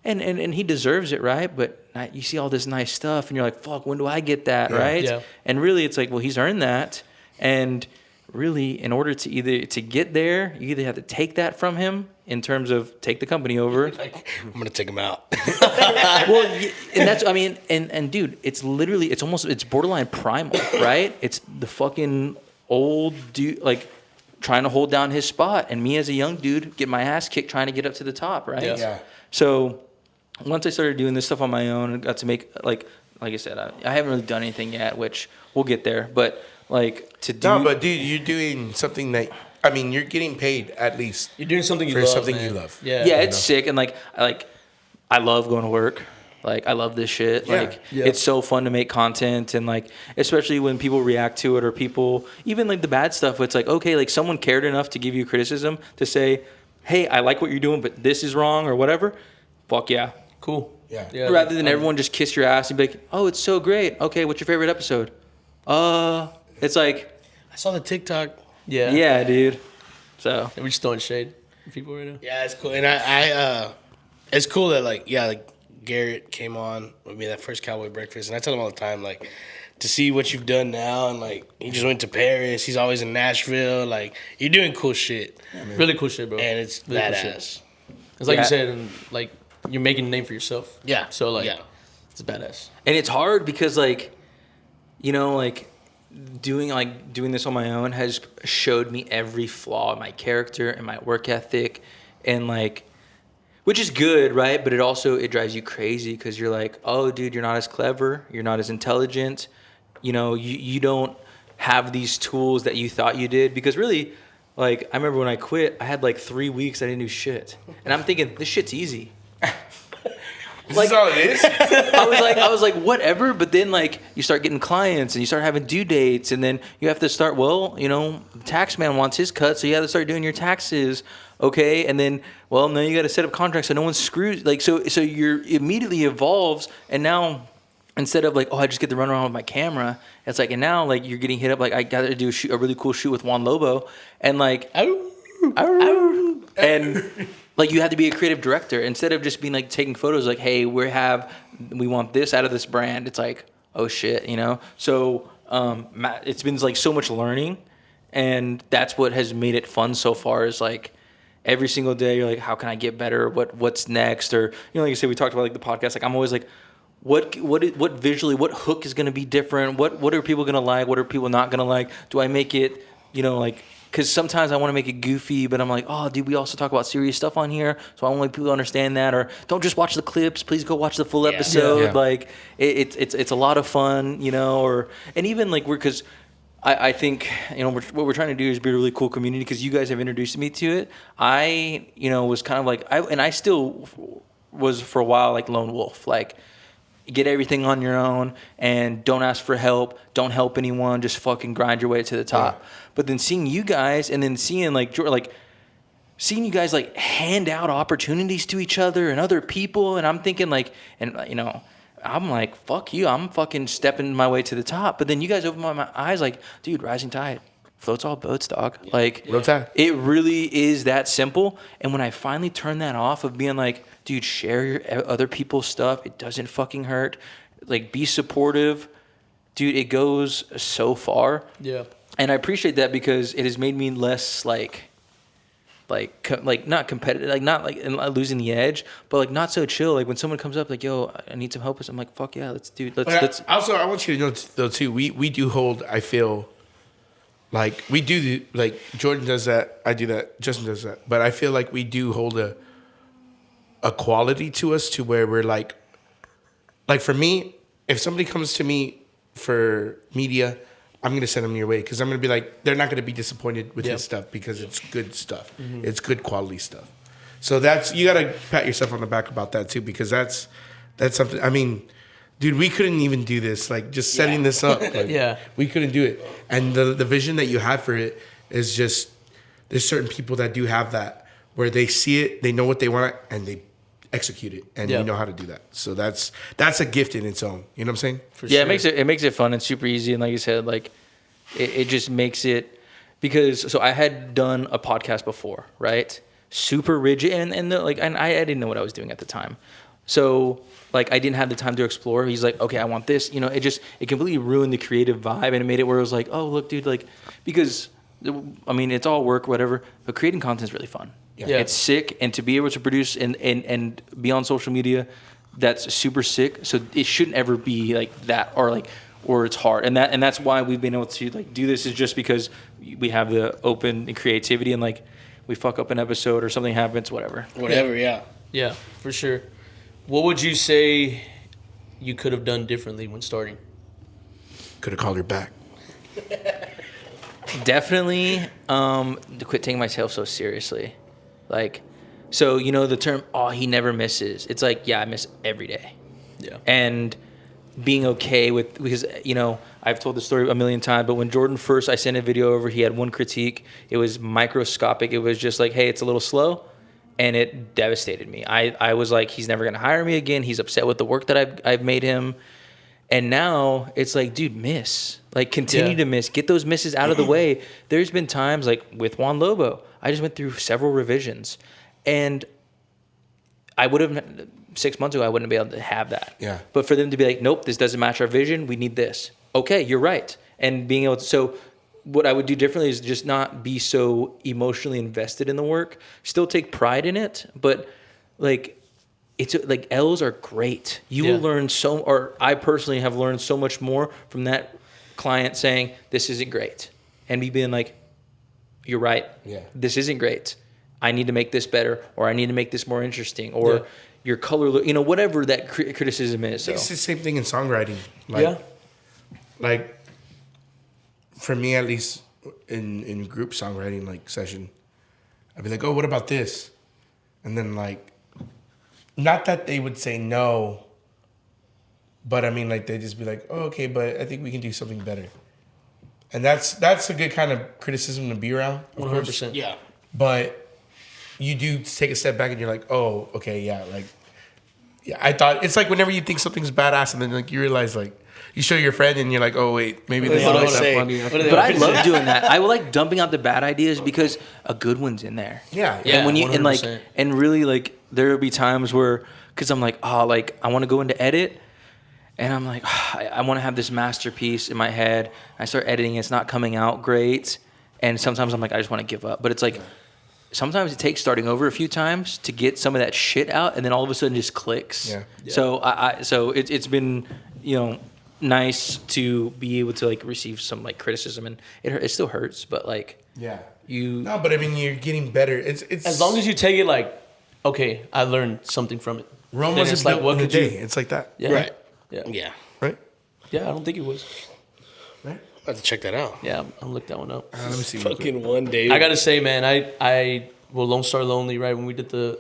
And he deserves it, right? But you see all this nice stuff, and you're like, fuck, when do I get that, right? Yeah. And really, it's like, well, he's earned that. And really, in order to get there, you either have to take that from him in terms of take the company over. Like, I'm going to take him out. Well, and that's, I mean, and dude, it's literally, it's borderline primal, right? It's the fucking old dude, like, trying to hold down his spot. And me as a young dude, get my ass kicked trying to get up to the top, right? Yeah. So once I started doing this stuff on my own and got to make, like I said, I haven't really done anything yet, which we'll get there. But, like, to do... No, but, dude, you're doing something that... I mean, you're getting paid, at least. You're doing something you love, Yeah, it's sick. And, I love going to work. Like, I love this shit. Yeah. Like, it's so fun to make content. And, like, especially when people react to it or people... Even, like, the bad stuff, it's like, okay, like, someone cared enough to give you criticism to say, hey, I like what you're doing, but this is wrong or whatever. Fuck yeah. Cool. Yeah. Rather than everyone just kiss your ass and be like, oh, it's so great. Okay, what's your favorite episode? It's like... I saw the TikTok. Yeah. Yeah, dude. So... And we're just throwing shade at people right now. Yeah, it's cool. And I it's cool that, like Garrett came on with me that first Cowboy Breakfast. And I tell him all the time, like, to see what you've done now. And, like, he just went to Paris. He's always in Nashville. Like, you're doing cool shit. Yeah, really cool shit, bro. And it's really badass. Cool. It's like you said, and, like... You're making a name for yourself. Yeah. So, like, it's badass. And it's hard because, like, doing this on my own has showed me every flaw in my character and my work ethic. And, like, which is good, right? But it drives you crazy because you're like, oh, dude, you're not as clever. You're not as intelligent. You don't have these tools that you thought you did. Because really, like, I remember when I quit, I had, like, 3 weeks I didn't do shit. And I'm thinking, this shit's easy. Is this all it is? I was like, whatever. But then like you start getting clients and you start having due dates, and then you have to start. Well, you know, the tax man wants his cut, so you have to start doing your taxes. Okay, and then well, now you got to set up contracts so no one screws. Like so you're immediately evolves, and now instead of like, oh, I just get to run around with my camera, it's like, and now like you're getting hit up. Like I got to do a really cool shoot with Juan Lobo, and like, and like you have to be a creative director instead of just being like taking photos. Like, hey, we want this out of this brand. It's like, oh shit, you know. So it's been like so much learning, and that's what has made it fun so far. Is like. Every single day, you're like, how can I get better? What's next? Or you know, like you said, we talked about like the podcast. Like I'm always like, what visually, what hook is going to be different? What are people going to like? What are people not going to like? Do I make it, you know, like, because sometimes I want to make it goofy, but I'm like, oh, dude, we also talk about serious stuff on here, so I want people to understand that. Or don't just watch the clips. Please go watch the full episode. Yeah. Like it's a lot of fun, you know. And even like because. I think, you know, what we're trying to do is be a really cool community because you guys have introduced me to it. I, you know, was kind of like, I still was for a while like lone wolf, like get everything on your own and don't ask for help, don't help anyone, just fucking grind your way to the top. Yeah. But then seeing you guys and then seeing seeing you guys like hand out opportunities to each other and other people, and I'm thinking like, and you know, I'm like, fuck you, I'm fucking stepping my way to the top. But then you guys open my eyes like, dude, rising tide floats all boats, dog. Yeah. Like, it really is that simple. And when I finally turned that off of being like, dude, share your other people's stuff, it doesn't fucking hurt. Like, be supportive. Dude, it goes so far. Yeah. And I appreciate that because it has made me less like not competitive, like not like losing the edge, but like not so chill. Like when someone comes up like, yo, I need some help, I'm like, fuck yeah, let's. Also, I want you to know though too, we do hold, I feel like we do, like Jordan does that, I do that, Justin does that, but I feel like we do hold a quality to us to where we're like for me, if somebody comes to me for media, I'm going to send them your way because I'm going to be like, they're not going to be disappointed with his stuff because it's good stuff. Mm-hmm. It's good quality stuff. So you got to pat yourself on the back about that too because that's something. I mean, dude, we couldn't even do this. Like just setting this up. Like, we couldn't do it. And the vision that you have for it is just, there's certain people that do have that where they see it, they know what they want, and they execute it, and you know how to do that. So that's a gift in its own. You know what I'm saying? For sure. It makes it fun and super easy. And like you said, like it just makes it because so I had done a podcast before, right? Super rigid and I didn't know what I was doing at the time. So like I didn't have the time to explore. He's like, okay, I want this. You know, it completely ruined the creative vibe and it made it where it was like, oh look, dude, like because I mean it's all work, whatever, but creating content is really fun. Yeah. It's sick, and to be able to produce and be on social media, that's super sick. So it shouldn't ever be like that, or it's hard, and that's why we've been able to like do this is just because we have the open creativity and like we fuck up an episode or something happens, whatever. Yeah, for sure. What would you say you could have done differently when starting? Could have called her back. Definitely, to quit taking myself so seriously. Like, so, you know, the term, oh, he never misses. It's like, yeah, I miss every day. Yeah. And being okay with, because, you know, I've told the story a million times, but when Jordan first, I sent a video over, he had one critique. It was microscopic. It was just like, hey, it's a little slow. And it devastated me. I was like, he's never going to hire me again. He's upset with the work that I've made him. And now it's like, dude, miss. Like, continue to miss. Get those misses out of the way. There's been times, like, with Juan Lobo, I just went through several revisions. And I would have, 6 months ago, I wouldn't be able to have that. Yeah. But for them to be like, nope, this doesn't match our vision. We need this. Okay, you're right. And being able to, so what I would do differently is just not be so emotionally invested in the work. Still take pride in it. But, like, it's like L's are great. You will learn or I personally have learned so much more from that client saying, this isn't great. And me being like, you're right. Yeah. This isn't great. I need to make this better, or I need to make this more interesting, or your color, you know, whatever that criticism is. So. It's the same thing in songwriting. Like for me, at least in group songwriting, like session, I'd be like, oh, what about this? And then like, not that they would say no, but I mean, like, they'd just be like, oh, okay, but I think we can do something better. And that's a good kind of criticism to be around, of 100%. course. Yeah. But you do take a step back and you're like, oh, okay, yeah, like, yeah, I thought, it's like whenever you think something's badass and then, like, you realize, like, you show your friend and you're like, oh, wait, maybe they What do don't they like that say? funny. What do they But I always love say? doing that. I like dumping out the bad ideas because a good one's in there. Yeah. Yeah. And when you and like 100%. and really like there will be times where because I'm like like I want to go into edit and I'm like I want to have this masterpiece in my head. I start editing, it's not coming out great, and sometimes I'm like I just want to give up. But it's like sometimes it takes starting over a few times to get some of that shit out, and then all of a sudden it just clicks. Yeah. So so it's been nice to be able to like receive some like criticism, and it still hurts, but like Yeah. you No, but I mean, you're getting better. It's As long as you take it like, okay, I learned something from it. Rome Then wasn't it's like, built what in a could you- day. It's like that. Yeah. Right. Yeah. Yeah. Right? Yeah, I don't think it was. Right? I have to check that out. Yeah, I'm look that one up. Let me see. real quick. Fucking one day. I gotta say, man, well, Lone Star Lonely, right? When we did the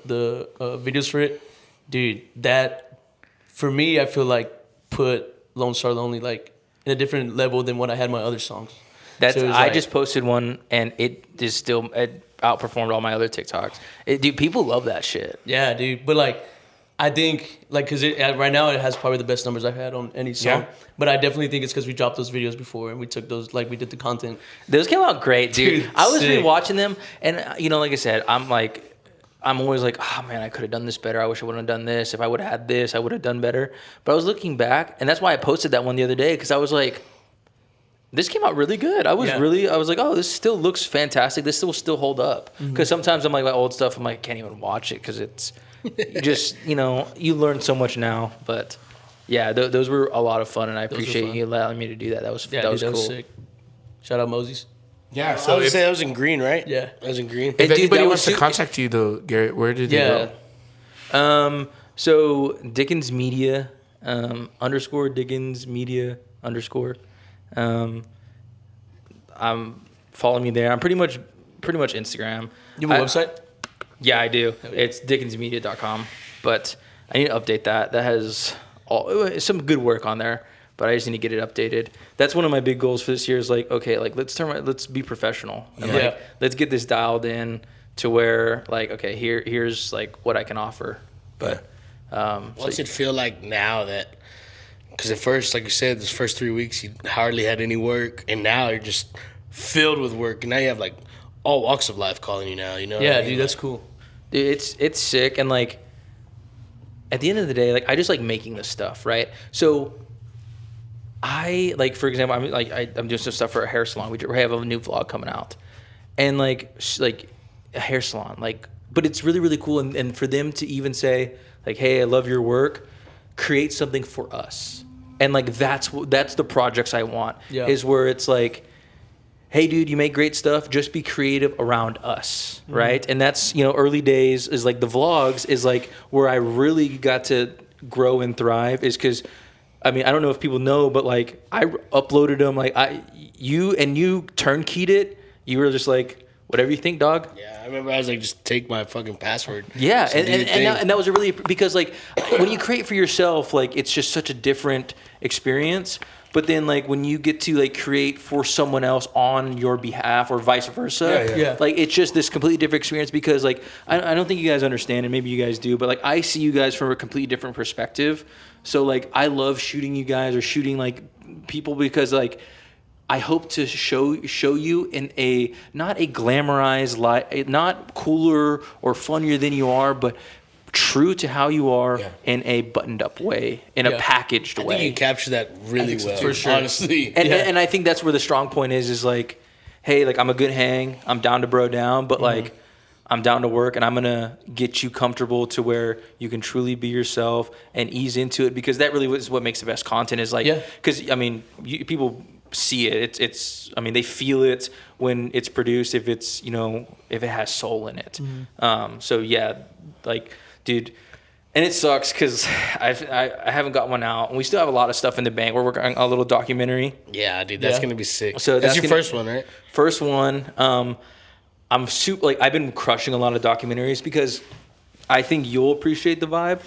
videos for it, dude, that for me, I feel like put Lone Star Lonely like in a different level than what I had my other songs. That's So it was I like- just posted one and it outperformed all my other TikToks. Dude, people love that shit. Yeah, dude. But like, I think like because right now it has probably the best numbers I've had on any song. Yeah. But I definitely think it's because we dropped those videos before and we took those like we did the content. Those came out great, dude. Dude, I was sick. rewatching them, and like I said, I'm always like, oh man, I could have done this better. I wish I would have done this. If I would have had this, I would have done better. But I was looking back, and that's why I posted that one the other day because I was like, this came out really good. I was like, oh, this still looks fantastic. This still hold up. Because sometimes I'm like my old stuff, I'm like, I can't even watch it because it's just you learn so much now. But yeah, those were a lot of fun, and I appreciate fun. you allowing me to do that. That was Yeah, that dude, was that cool. was sick. Shout out Moses. Yeah. I So would if, say that was in green, right? Yeah. That was in green. if Dude, anybody that wants was to contact you, though, Garrett, where did they Yeah. go? So Dickens Media _ Dickens Media _ follow me there. I'm pretty much Instagram. You have a website? Yeah, I do. It's dickensmedia.com. But I need to update that. That has some good work on there, but I just need to get it updated. That's one of my big goals for this year is like, okay, like let's be professional. And Yeah. like let's get this dialed in to where like, okay, here's like what I can offer. But What's it feel like now that? Because at first, like you said, this first 3 weeks you hardly had any work, and now you're just filled with work. And now you have like all walks of life calling you now. You know? what Yeah, I mean? dude, that's cool. Dude, it's sick, and like at the end of the day, like I just like making this stuff, right? So I like, for example, I'm doing some stuff for a hair salon. We have a new vlog coming out, and like a hair salon, like, but it's really really cool, and for them to even say like, hey, I love your work, create something for us, and like that's the projects I want. Yeah. Is where it's like, hey dude, you make great stuff, just be creative around us, right? And that's, early days is like the vlogs is like where I really got to grow and thrive is because, I mean, I don't know if people know, but like I uploaded them, like you turnkeyed it. You were just like, whatever you think, dog. Yeah, I remember I was like, just take my fucking password. Yeah, So do your thing. and that was a really, because like when you create for yourself, like it's just such a different experience. But then like when you get to like create for someone else on your behalf or vice versa, Yeah. like it's just this completely different experience because like I don't think you guys understand, and maybe you guys do, but like I see you guys from a completely different perspective. So like I love shooting you guys or shooting like people because like I hope to show you in a not a glamorized light, not cooler or funnier than you are, but true to how you are in a buttoned up way, in a packaged I way. think you capture that really well, for sure. honestly. And I think that's where the strong point is like, hey, like I'm a good hang, I'm down to bro down, but like I'm down to work, and I'm gonna get you comfortable to where you can truly be yourself and ease into it, because that really is what makes the best content is like, because I mean, people see it. It's I mean, they feel it when it's produced, if it's if it has soul in it. So yeah, like, dude. And it sucks because I haven't got one out, and we still have a lot of stuff in the bank. We're working on a little documentary. Yeah, dude, that's gonna be sick. So that's that's your gonna- first one, right? First one. I'm super, like, I've been crushing a lot of documentaries because I think you'll appreciate the vibe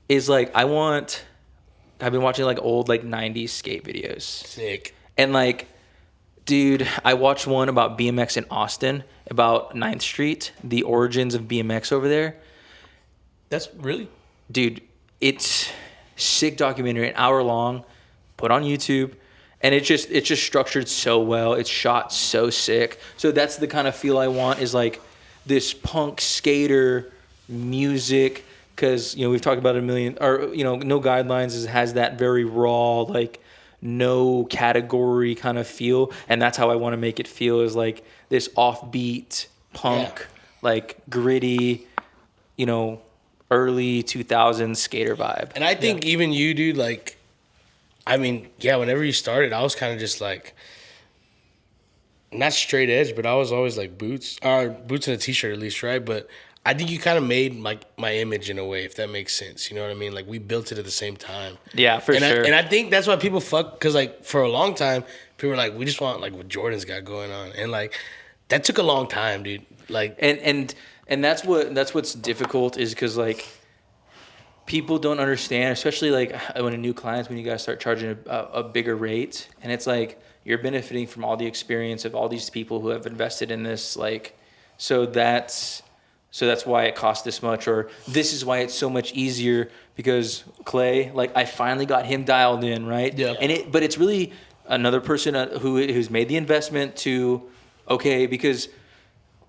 is like I've been watching like old like 90s skate videos. Sick. And like, dude, I watched one about BMX in Austin, about 9th Street, the origins of BMX over there. That's really, Dude, it's sick documentary, an hour long, put on YouTube. And it's just structured so well. It's shot so sick. So that's the kind of feel I want is like this punk skater music. Because, you know, we've talked about it a million, or, you know, No Guidelines has that very raw, like, no category kind of feel. And that's how I want to make it feel is like this offbeat punk, like gritty, you know, early 2000s skater vibe. And I think even you, dude, like, I mean, yeah, whenever you started, I was kind of just like, not straight edge, but I was always like boots and a t-shirt at least, right? But I think you kind of made my image in a way, if that makes sense. You know what I mean? Like, we built it at the same time. Yeah, for sure. And I think that's why people fuck, because, like, for a long time, people were like, we just want, like, what Jordan's got going on. And, like, that took a long time, dude. Like, And that's what's difficult is because, like, people don't understand, especially, like, when a new clients, when you guys start charging a bigger rate. And it's, like, you're benefiting from all the experience of all these people who have invested in this, like, so that's why it costs this much, or this is why it's so much easier because Clay, like I finally got him dialed in, right? Yeah. But it's really another person who's made the investment to, okay, because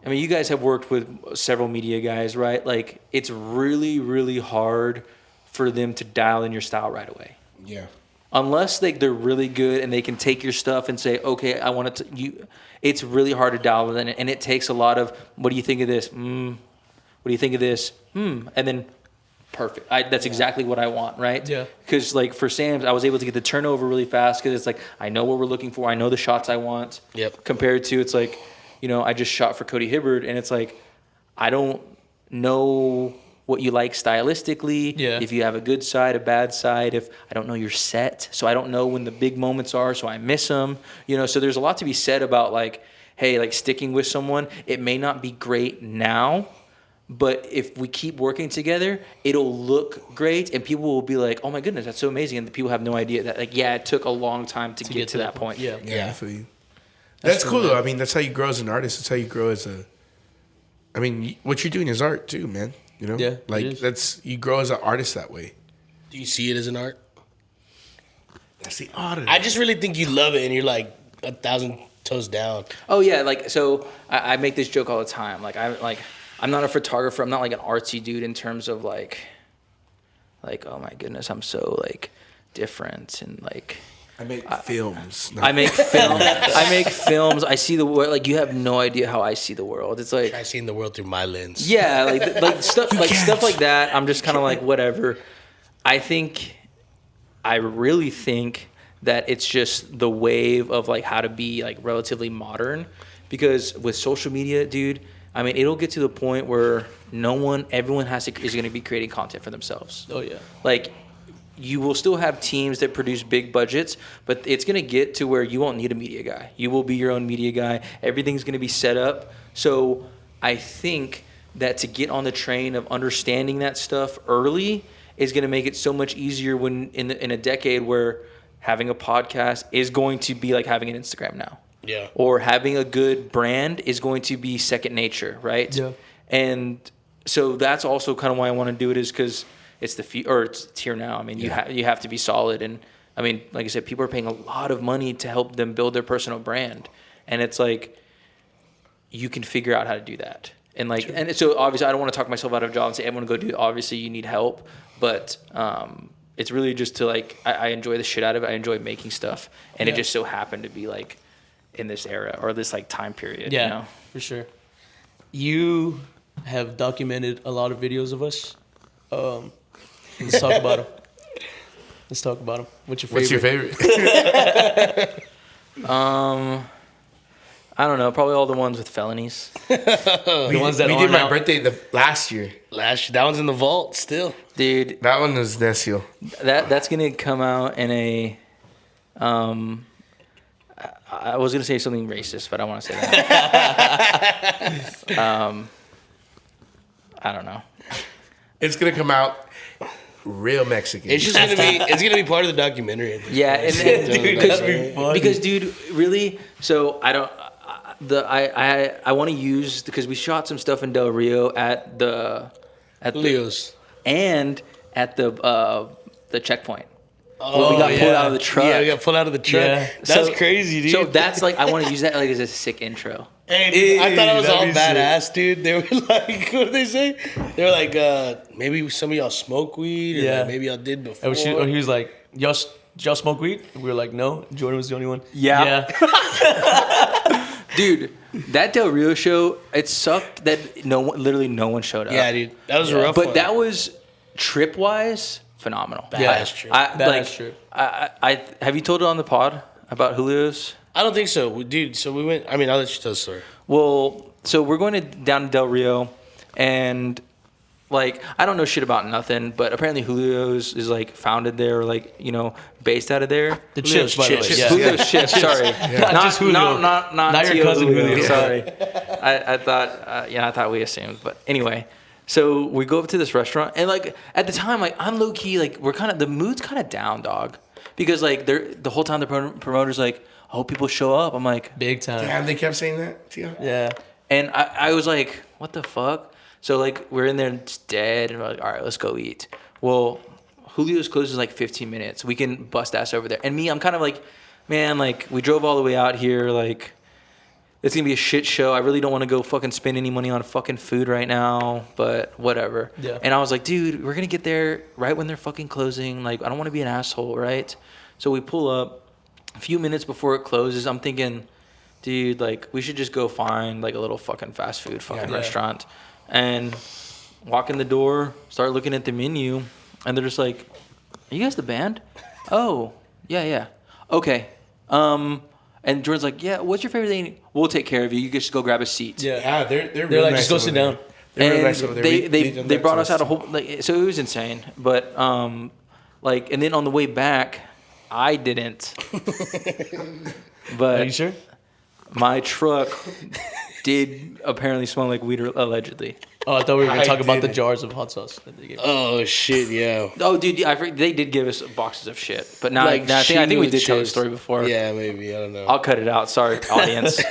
I mean, you guys have worked with several media guys, right? Like it's really, really hard for them to dial in your style right away. Yeah. Unless they're really good and they can take your stuff and say, okay, I want it to you. It's really hard to dial in, and it takes a lot of. What do you think of this? What do you think of this? And then perfect. That's exactly what I want, right? Yeah. Because like for Sam's, I was able to get the turnover really fast because it's like I know what we're looking for. I know the shots I want. Yep. Compared to it's like, you know, I just shot for Cody Hibbard and it's like, I don't know what you like stylistically. Yeah. If you have a good side, a bad side. If I don't know your set, so I don't know when the big moments are, so I miss them. You know, so there's a lot to be said about like, hey, like sticking with someone. It may not be great now. But if we keep working together, it'll look great, and people will be like, "Oh my goodness, that's so amazing!" And the people have no idea that, like, yeah, it took a long time to get to that point. Yeah. Yeah, I feel you. That's cool, though. I mean, that's how you grow as an artist. That's how you grow as a. I mean, what you're doing is art too, man. You know, Yeah, like it is. that's you grow as an artist that way. do you see it as an art? That's the art. I just really think you love it, and you're like 1,000 toes down. Oh yeah, like so I make this joke all the time. I'm not a photographer. I'm not like an artsy dude in terms of like oh my goodness, I'm so like different and like. I make films. I make film. I make films. I see the world. Like you have no idea how I see the world. It's like Try seeing the world through my lens. yeah, like stuff like can't. stuff like that. I'm just kind of like whatever. I really think that it's just the wave of like how to be like relatively modern, because with social media, dude. I mean, it'll get to the point where everyone is going to be creating content for themselves. Oh yeah. Like, you will still have teams that produce big budgets, but it's going to get to where you won't need a media guy. You will be your own media guy. Everything's going to be set up. So I think that to get on the train of understanding that stuff early is going to make it so much easier when in a decade where having a podcast is going to be like having an Instagram now. Yeah. Or having a good brand is going to be second nature, right? Yeah. And so that's also kind of why I want to do it, is because it's it's here now. I mean, you have to be solid, and I mean, like I said, people are paying a lot of money to help them build their personal brand, and it's like you can figure out how to do that. And like, and so obviously, I don't want to talk myself out of a job and say everyone go do it. Obviously, you need help, but it's really just to like I enjoy the shit out of it. I enjoy making stuff, and it just so happened to be like in this era or this like time period. Yeah, you know? for sure. You have documented a lot of videos of us. Let's talk about them. What's your favorite? I don't know. Probably all the ones with felonies. The ones that we aren't did my out. birthday last year. That one's in the vault still. Dude, That one was Necio. that's gonna come out in a I was gonna say something racist, but I want to say that. I don't know. It's gonna come out real Mexican. It's just gonna be part of the documentary. Yeah, and Dude, that'd be funny. because dude, really. So I don't. I want to use because we shot some stuff in Del Rio at Leo's and at the checkpoint. Oh, we got pulled out of the truck. Yeah, we got pulled out of the truck. Yeah. That's So- crazy, dude. So that's like I want to use that like as a sick intro. Hey, dude, I thought it was all that'd be badass, dude. They were like, what did they say? They were like, maybe some of y'all smoke weed, or Yeah. like maybe y'all did before. He was like, y'all smoke weed? We were like, no. Jordan was the only one. Yeah. Dude, that Del Rio show, it sucked that literally no one showed up. Yeah, dude, that was a rough But one. that was trip wise phenomenal. Badass trip. Badass trip. I have you told it on the pod about Julio's? I don't think so, dude. So we went. I mean, I'll let you tell the story. Well, so we're going down to Del Rio, and like I don't know shit about nothing, but apparently Julio's is like founded there, like based out of there. The chips, by the way. Chips. Yeah. Julio's chips. Sorry, Not just Julio. not your Tio cousin Julio. Sorry, I thought I thought we assumed, but anyway. So we go up to this restaurant, and like at the time, like I'm low key, like the mood's kind of down, dog, because like the whole time the promoter's like, I hope people show up. I'm like, Big time. Damn, they kept saying that. Tio. Yeah. and I was like, what the fuck? So like we're in there, it's dead, and we're like, all right, let's go eat. Well, Julio's closes like 15 minutes. We can bust ass over there. And me, I'm kind of like, man, like we drove all the way out here, like it's gonna be a shit show. I really don't want to go fucking spend any money on fucking food right now, but whatever. Yeah. And I was like, dude, we're gonna get there right when they're fucking closing. Like I don't want to be an asshole, right? So we pull up a few minutes before it closes. I'm thinking, dude, like we should just go find like a little fucking fast food fucking restaurant, and walk in the door, start looking at the menu, and they're just like, are you guys the band? Oh, yeah. Okay. And Jordan's like, yeah, what's your favorite thing? We'll take care of you. You just go grab a seat. Yeah. Yeah, they're They're really like, nice just go over sit there. down. They're really And nice over there. they brought us out a whole like, so it was insane. But like, and then on the way back, I didn't. But Are you sure? my truck did apparently smell like weed, allegedly. Oh, I thought we were gonna I talk about the didn't. jars of hot sauce that they gave. Oh shit, yeah. Oh, dude, yeah, they did give us boxes of shit. But now, Like now I think we shitload did tell the chips. story before. Yeah, maybe. I don't know. I'll cut it out. Sorry, audience.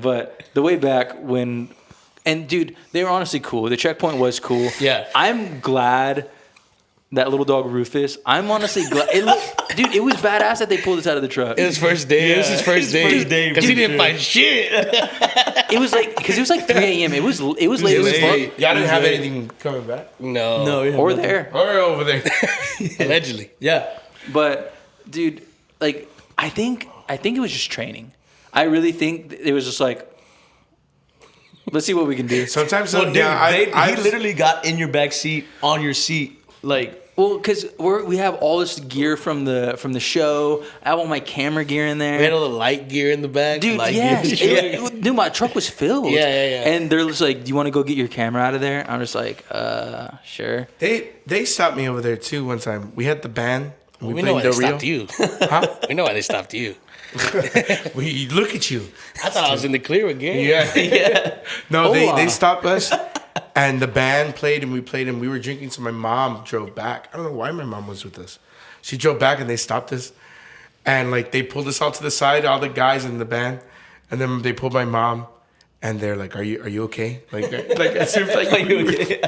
But the way back when, and dude, they were honestly cool. The checkpoint was cool. Yeah. I'm glad that little dog Rufus. I'm honestly glad. Dude, it was badass that they pulled us out of the truck. It was first day. It was his first day. Because he didn't find shit. It was like because it was like 3 a.m. It was late as late. fuck. Y'all didn't have anything coming back? No. No, we had Or nothing. there, Or over there? Allegedly. Yeah. but dude, like I think it was just training. I really think it was just like, let's see what we can do. Sometimes, Well, dude, I he literally got in your back seat on your seat, like. Well, because we have all this gear from the show. I have all my camera gear in there. We had all the light gear in the back. Dude, Like, yeah. yeah. Dude, my truck was filled. Yeah. And they're just like, do you want to go get your camera out of there? I'm just like, sure. They stopped me over there too one time. We had the band. We played know why they Del Rio. stopped you. Huh? We know why they stopped you. We look at you. I thought I was in the clear with Gary. Yeah. No, Hola. they stopped us, and the band played, and we played, and we were drinking. So my mom drove back. I don't know why my mom was with us. She drove back, and they stopped us, and like they pulled us all to the side, all the guys in the band, and then they pulled my mom, and they're like, "Are you okay?" Like as if like Are you okay?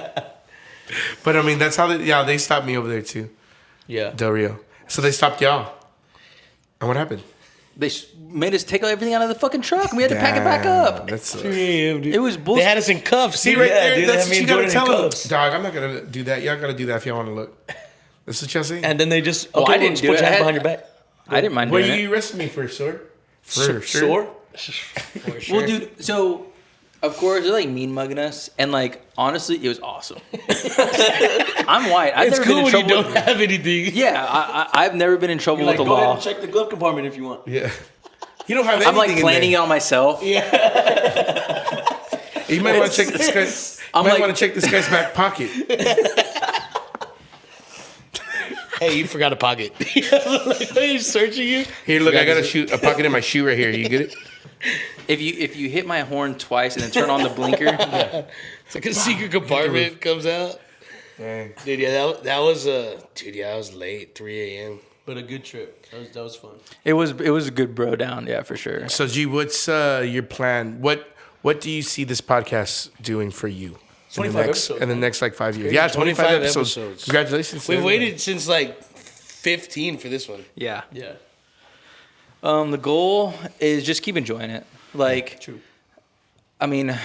But I mean, that's how they stopped me over there too, Yeah. Del Rio. So they stopped y'all. And what happened? They made us take everything out of the fucking truck, and we had to pack it back up. That's 3 a.m., dude. It was They bullshit. had us in cuffs. See dude. right Yeah, there. dude, That's that what you means gotta Jordan tell in them. cuffs. Dog, I'm not gonna do that. Y'all gotta do that if y'all want to look. That's what y'all saying. And then they just Well, okay, I didn't just do put it. your I hands had- behind your back. I didn't mind What doing you arrested me for, sir? Sore? Well, dude, so of course they're like mean mugging us, and like honestly, it was awesome. I'm white. I've It's never cool been in when you trouble. don't have anything. Yeah, I've never been in trouble Like, with the go ahead law. and check the glove compartment if you want. Yeah. You don't have anything I'm like in planning it there. on myself. You might want to check this guy's. I'm might like- want to check this guy's back pocket. Hey, you forgot a pocket. Like, are you searching you? Here, look, I got a pocket in my shoe right here. You get it? If you hit my horn twice and then turn on the blinker, It's like a secret compartment comes out. Dang. Dude, yeah, that was I was late, 3 a.m. But a good trip. That was fun. It was a good bro down, yeah, for sure. So, G, what's your plan? What do you see this podcast doing for you? 25 episodes, in the man. next like 5 years. Yeah, 25 episodes. Congratulations. We've waited since like 15 for this one. Yeah. Yeah. The goal is just keep enjoying it. Like, True. I mean,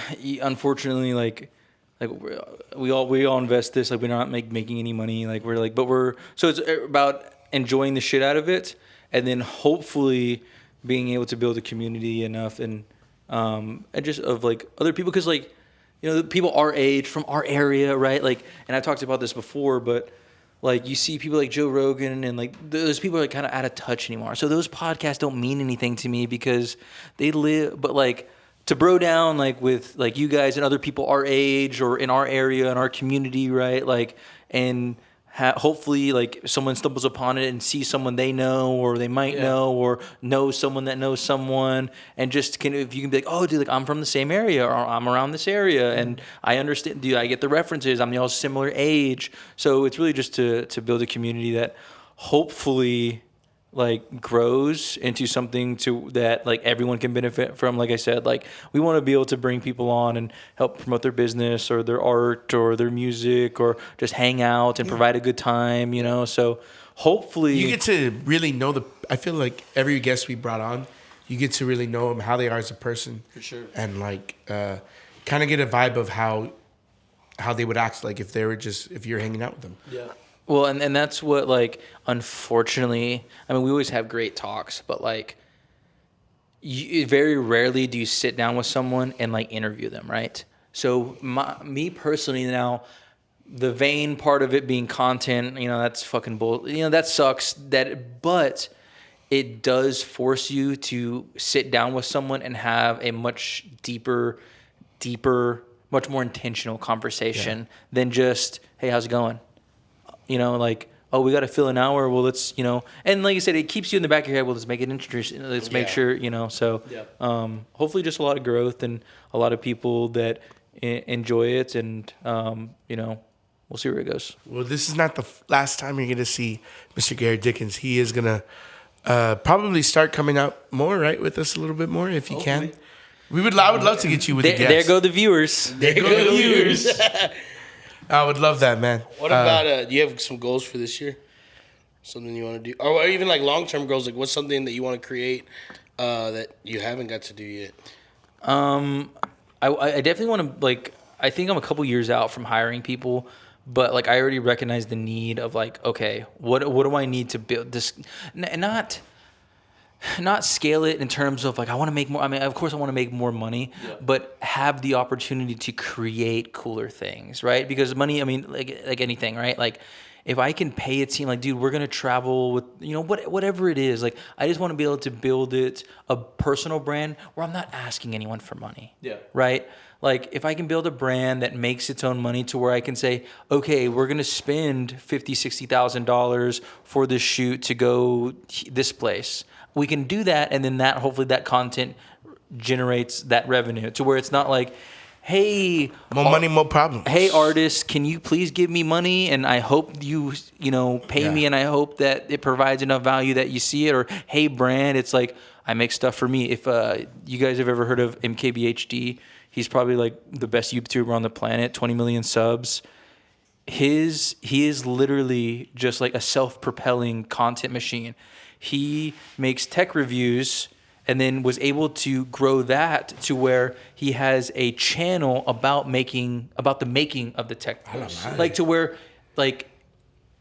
unfortunately, like we all invest this. Like, we're not making any money. Like, so it's about enjoying the shit out of it, and then hopefully being able to build a community enough and just of like other people, because like, you know, the people our age from our area, right? Like, and I talked about this before, but like you see people like Joe Rogan and like those people are like kind of out of touch anymore. So those podcasts don't mean anything to me because they live, but like to bro down like with like you guys and other people our age or in our area, in our community, right? Like, and hopefully like someone stumbles upon it and sees someone they know or they might know or knows someone that knows someone, and just if you can be like, oh dude, like I'm from the same area or I'm around this area and I understand, dude, I get the references, I'm all similar age. So it's really just to build a community that hopefully like grows into something that like everyone can benefit from. Like I said, like we want to be able to bring people on and help promote their business or their art or their music or just hang out and provide a good time, you know? So hopefully you get to really know I feel like every guest we brought on, you get to really know them, how they are as a person. For sure. And like, kind of get a vibe of how they would act like if you're hanging out with them. Yeah. Well, and that's what, like, unfortunately, I mean, we always have great talks, but, like, very rarely do you sit down with someone and, like, interview them, right? So, me personally now, the vain part of it being content, you know, that's fucking bull. You know, that sucks. But it does force you to sit down with someone and have a much deeper, much more intentional conversation than just, hey, how's it going? You know, like, oh, we got to fill an hour. Well, let's, you know, and like you said, it keeps you in the back of your head. Well, let's make it interesting. Let's make sure, you know, so hopefully just a lot of growth and a lot of people that enjoy it. And, you know, we'll see where it goes. Well, this is not the last time you're going to see Mr. Garrett Dickens. He is going to probably start coming out more, right, with us a little bit more if you can. I would love to get you with a guest. There go the viewers. There go the viewers. I would love that, man. What about, do you have some goals for this year? Something you want to do? Or even like long-term goals, like what's something that you want to create that you haven't got to do yet? I definitely want to, like, I think I'm a couple years out from hiring people, but like I already recognize the need of like, okay, what do I need to build this? Not scale it in terms of like I want to make more. I mean, of course I want to make more money, but have the opportunity to create cooler things, right? Because money, I mean, like anything, right? Like if I can pay a team, like dude, we're gonna travel with, you know, whatever it is. Like I just want to be able to build a personal brand where I'm not asking anyone for money. Yeah. Right. Like if I can build a brand that makes its own money to where I can say, okay, we're gonna spend $50,000-$60,000 for this shoot to go this place. We can do that, and then hopefully that content generates that revenue to where it's not like, hey, more money, more problems. Hey, artist, can you please give me money? And I hope you know, pay me, and I hope that it provides enough value that you see it. Or hey, brand, it's like I make stuff for me. If you guys have ever heard of MKBHD, he's probably like the best YouTuber on the planet, 20 million subs. He is literally just like a self-propelling content machine. He makes tech reviews and then was able to grow that to where he has a channel about the making of the tech. Like to where, like,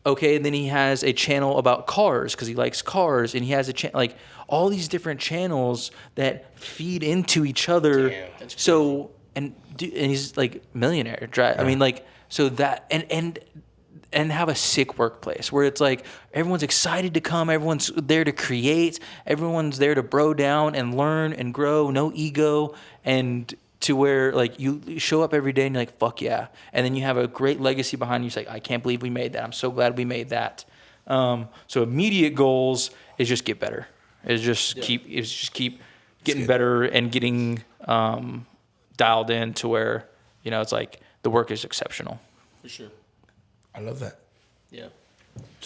okay, and then he has a channel about cars because he likes cars, and he has like all these different channels that feed into each other. Damn, so and he's like millionaire. I mean, like, so that and have a sick workplace where it's like everyone's excited to come, everyone's there to create, everyone's there to bro down and learn and grow, no ego, and to where like you show up every day and you're like, fuck yeah. And then you have a great legacy behind you. It's like, I can't believe we made that. I'm so glad we made that. So immediate goals is just get better. It's just keep getting better and getting dialed in to where, you know, it's like the work is exceptional. For sure. I love that. Yeah.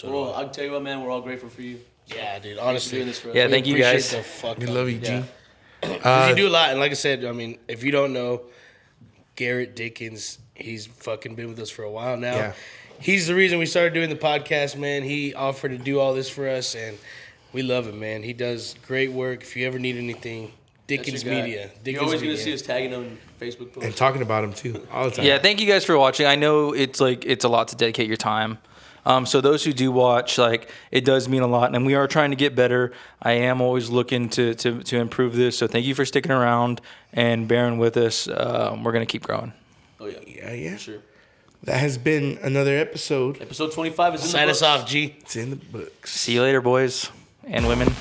I'll tell you what, man, we're all grateful for you. Yeah, dude. Thanks for Honestly, doing this for us. Yeah, we thank you appreciate guys. the fuck We out love of you, it. G. Yeah. 'Cause you do a lot, and like I said, I mean, if you don't know Garrett Dickens, he's fucking been with us for a while now. Yeah. He's the reason we started doing the podcast, man. He offered to do all this for us, and we love him, man. He does great work. If you ever need anything, Dickens That's your guy. Media. Dickens You're always Media. gonna see us tagging on Facebook And posts. talking about him too all the time. Yeah, thank you guys for watching. I know it's a lot to dedicate your time. So those who do watch, it does mean a lot, and we are trying to get better. I am always looking to improve this. So thank you for sticking around and bearing with us. We're gonna keep growing. Oh yeah. Yeah. For sure. That has been another episode. Episode 25 is in the Sign us books. off, G. It's in the books. See you later, boys and women.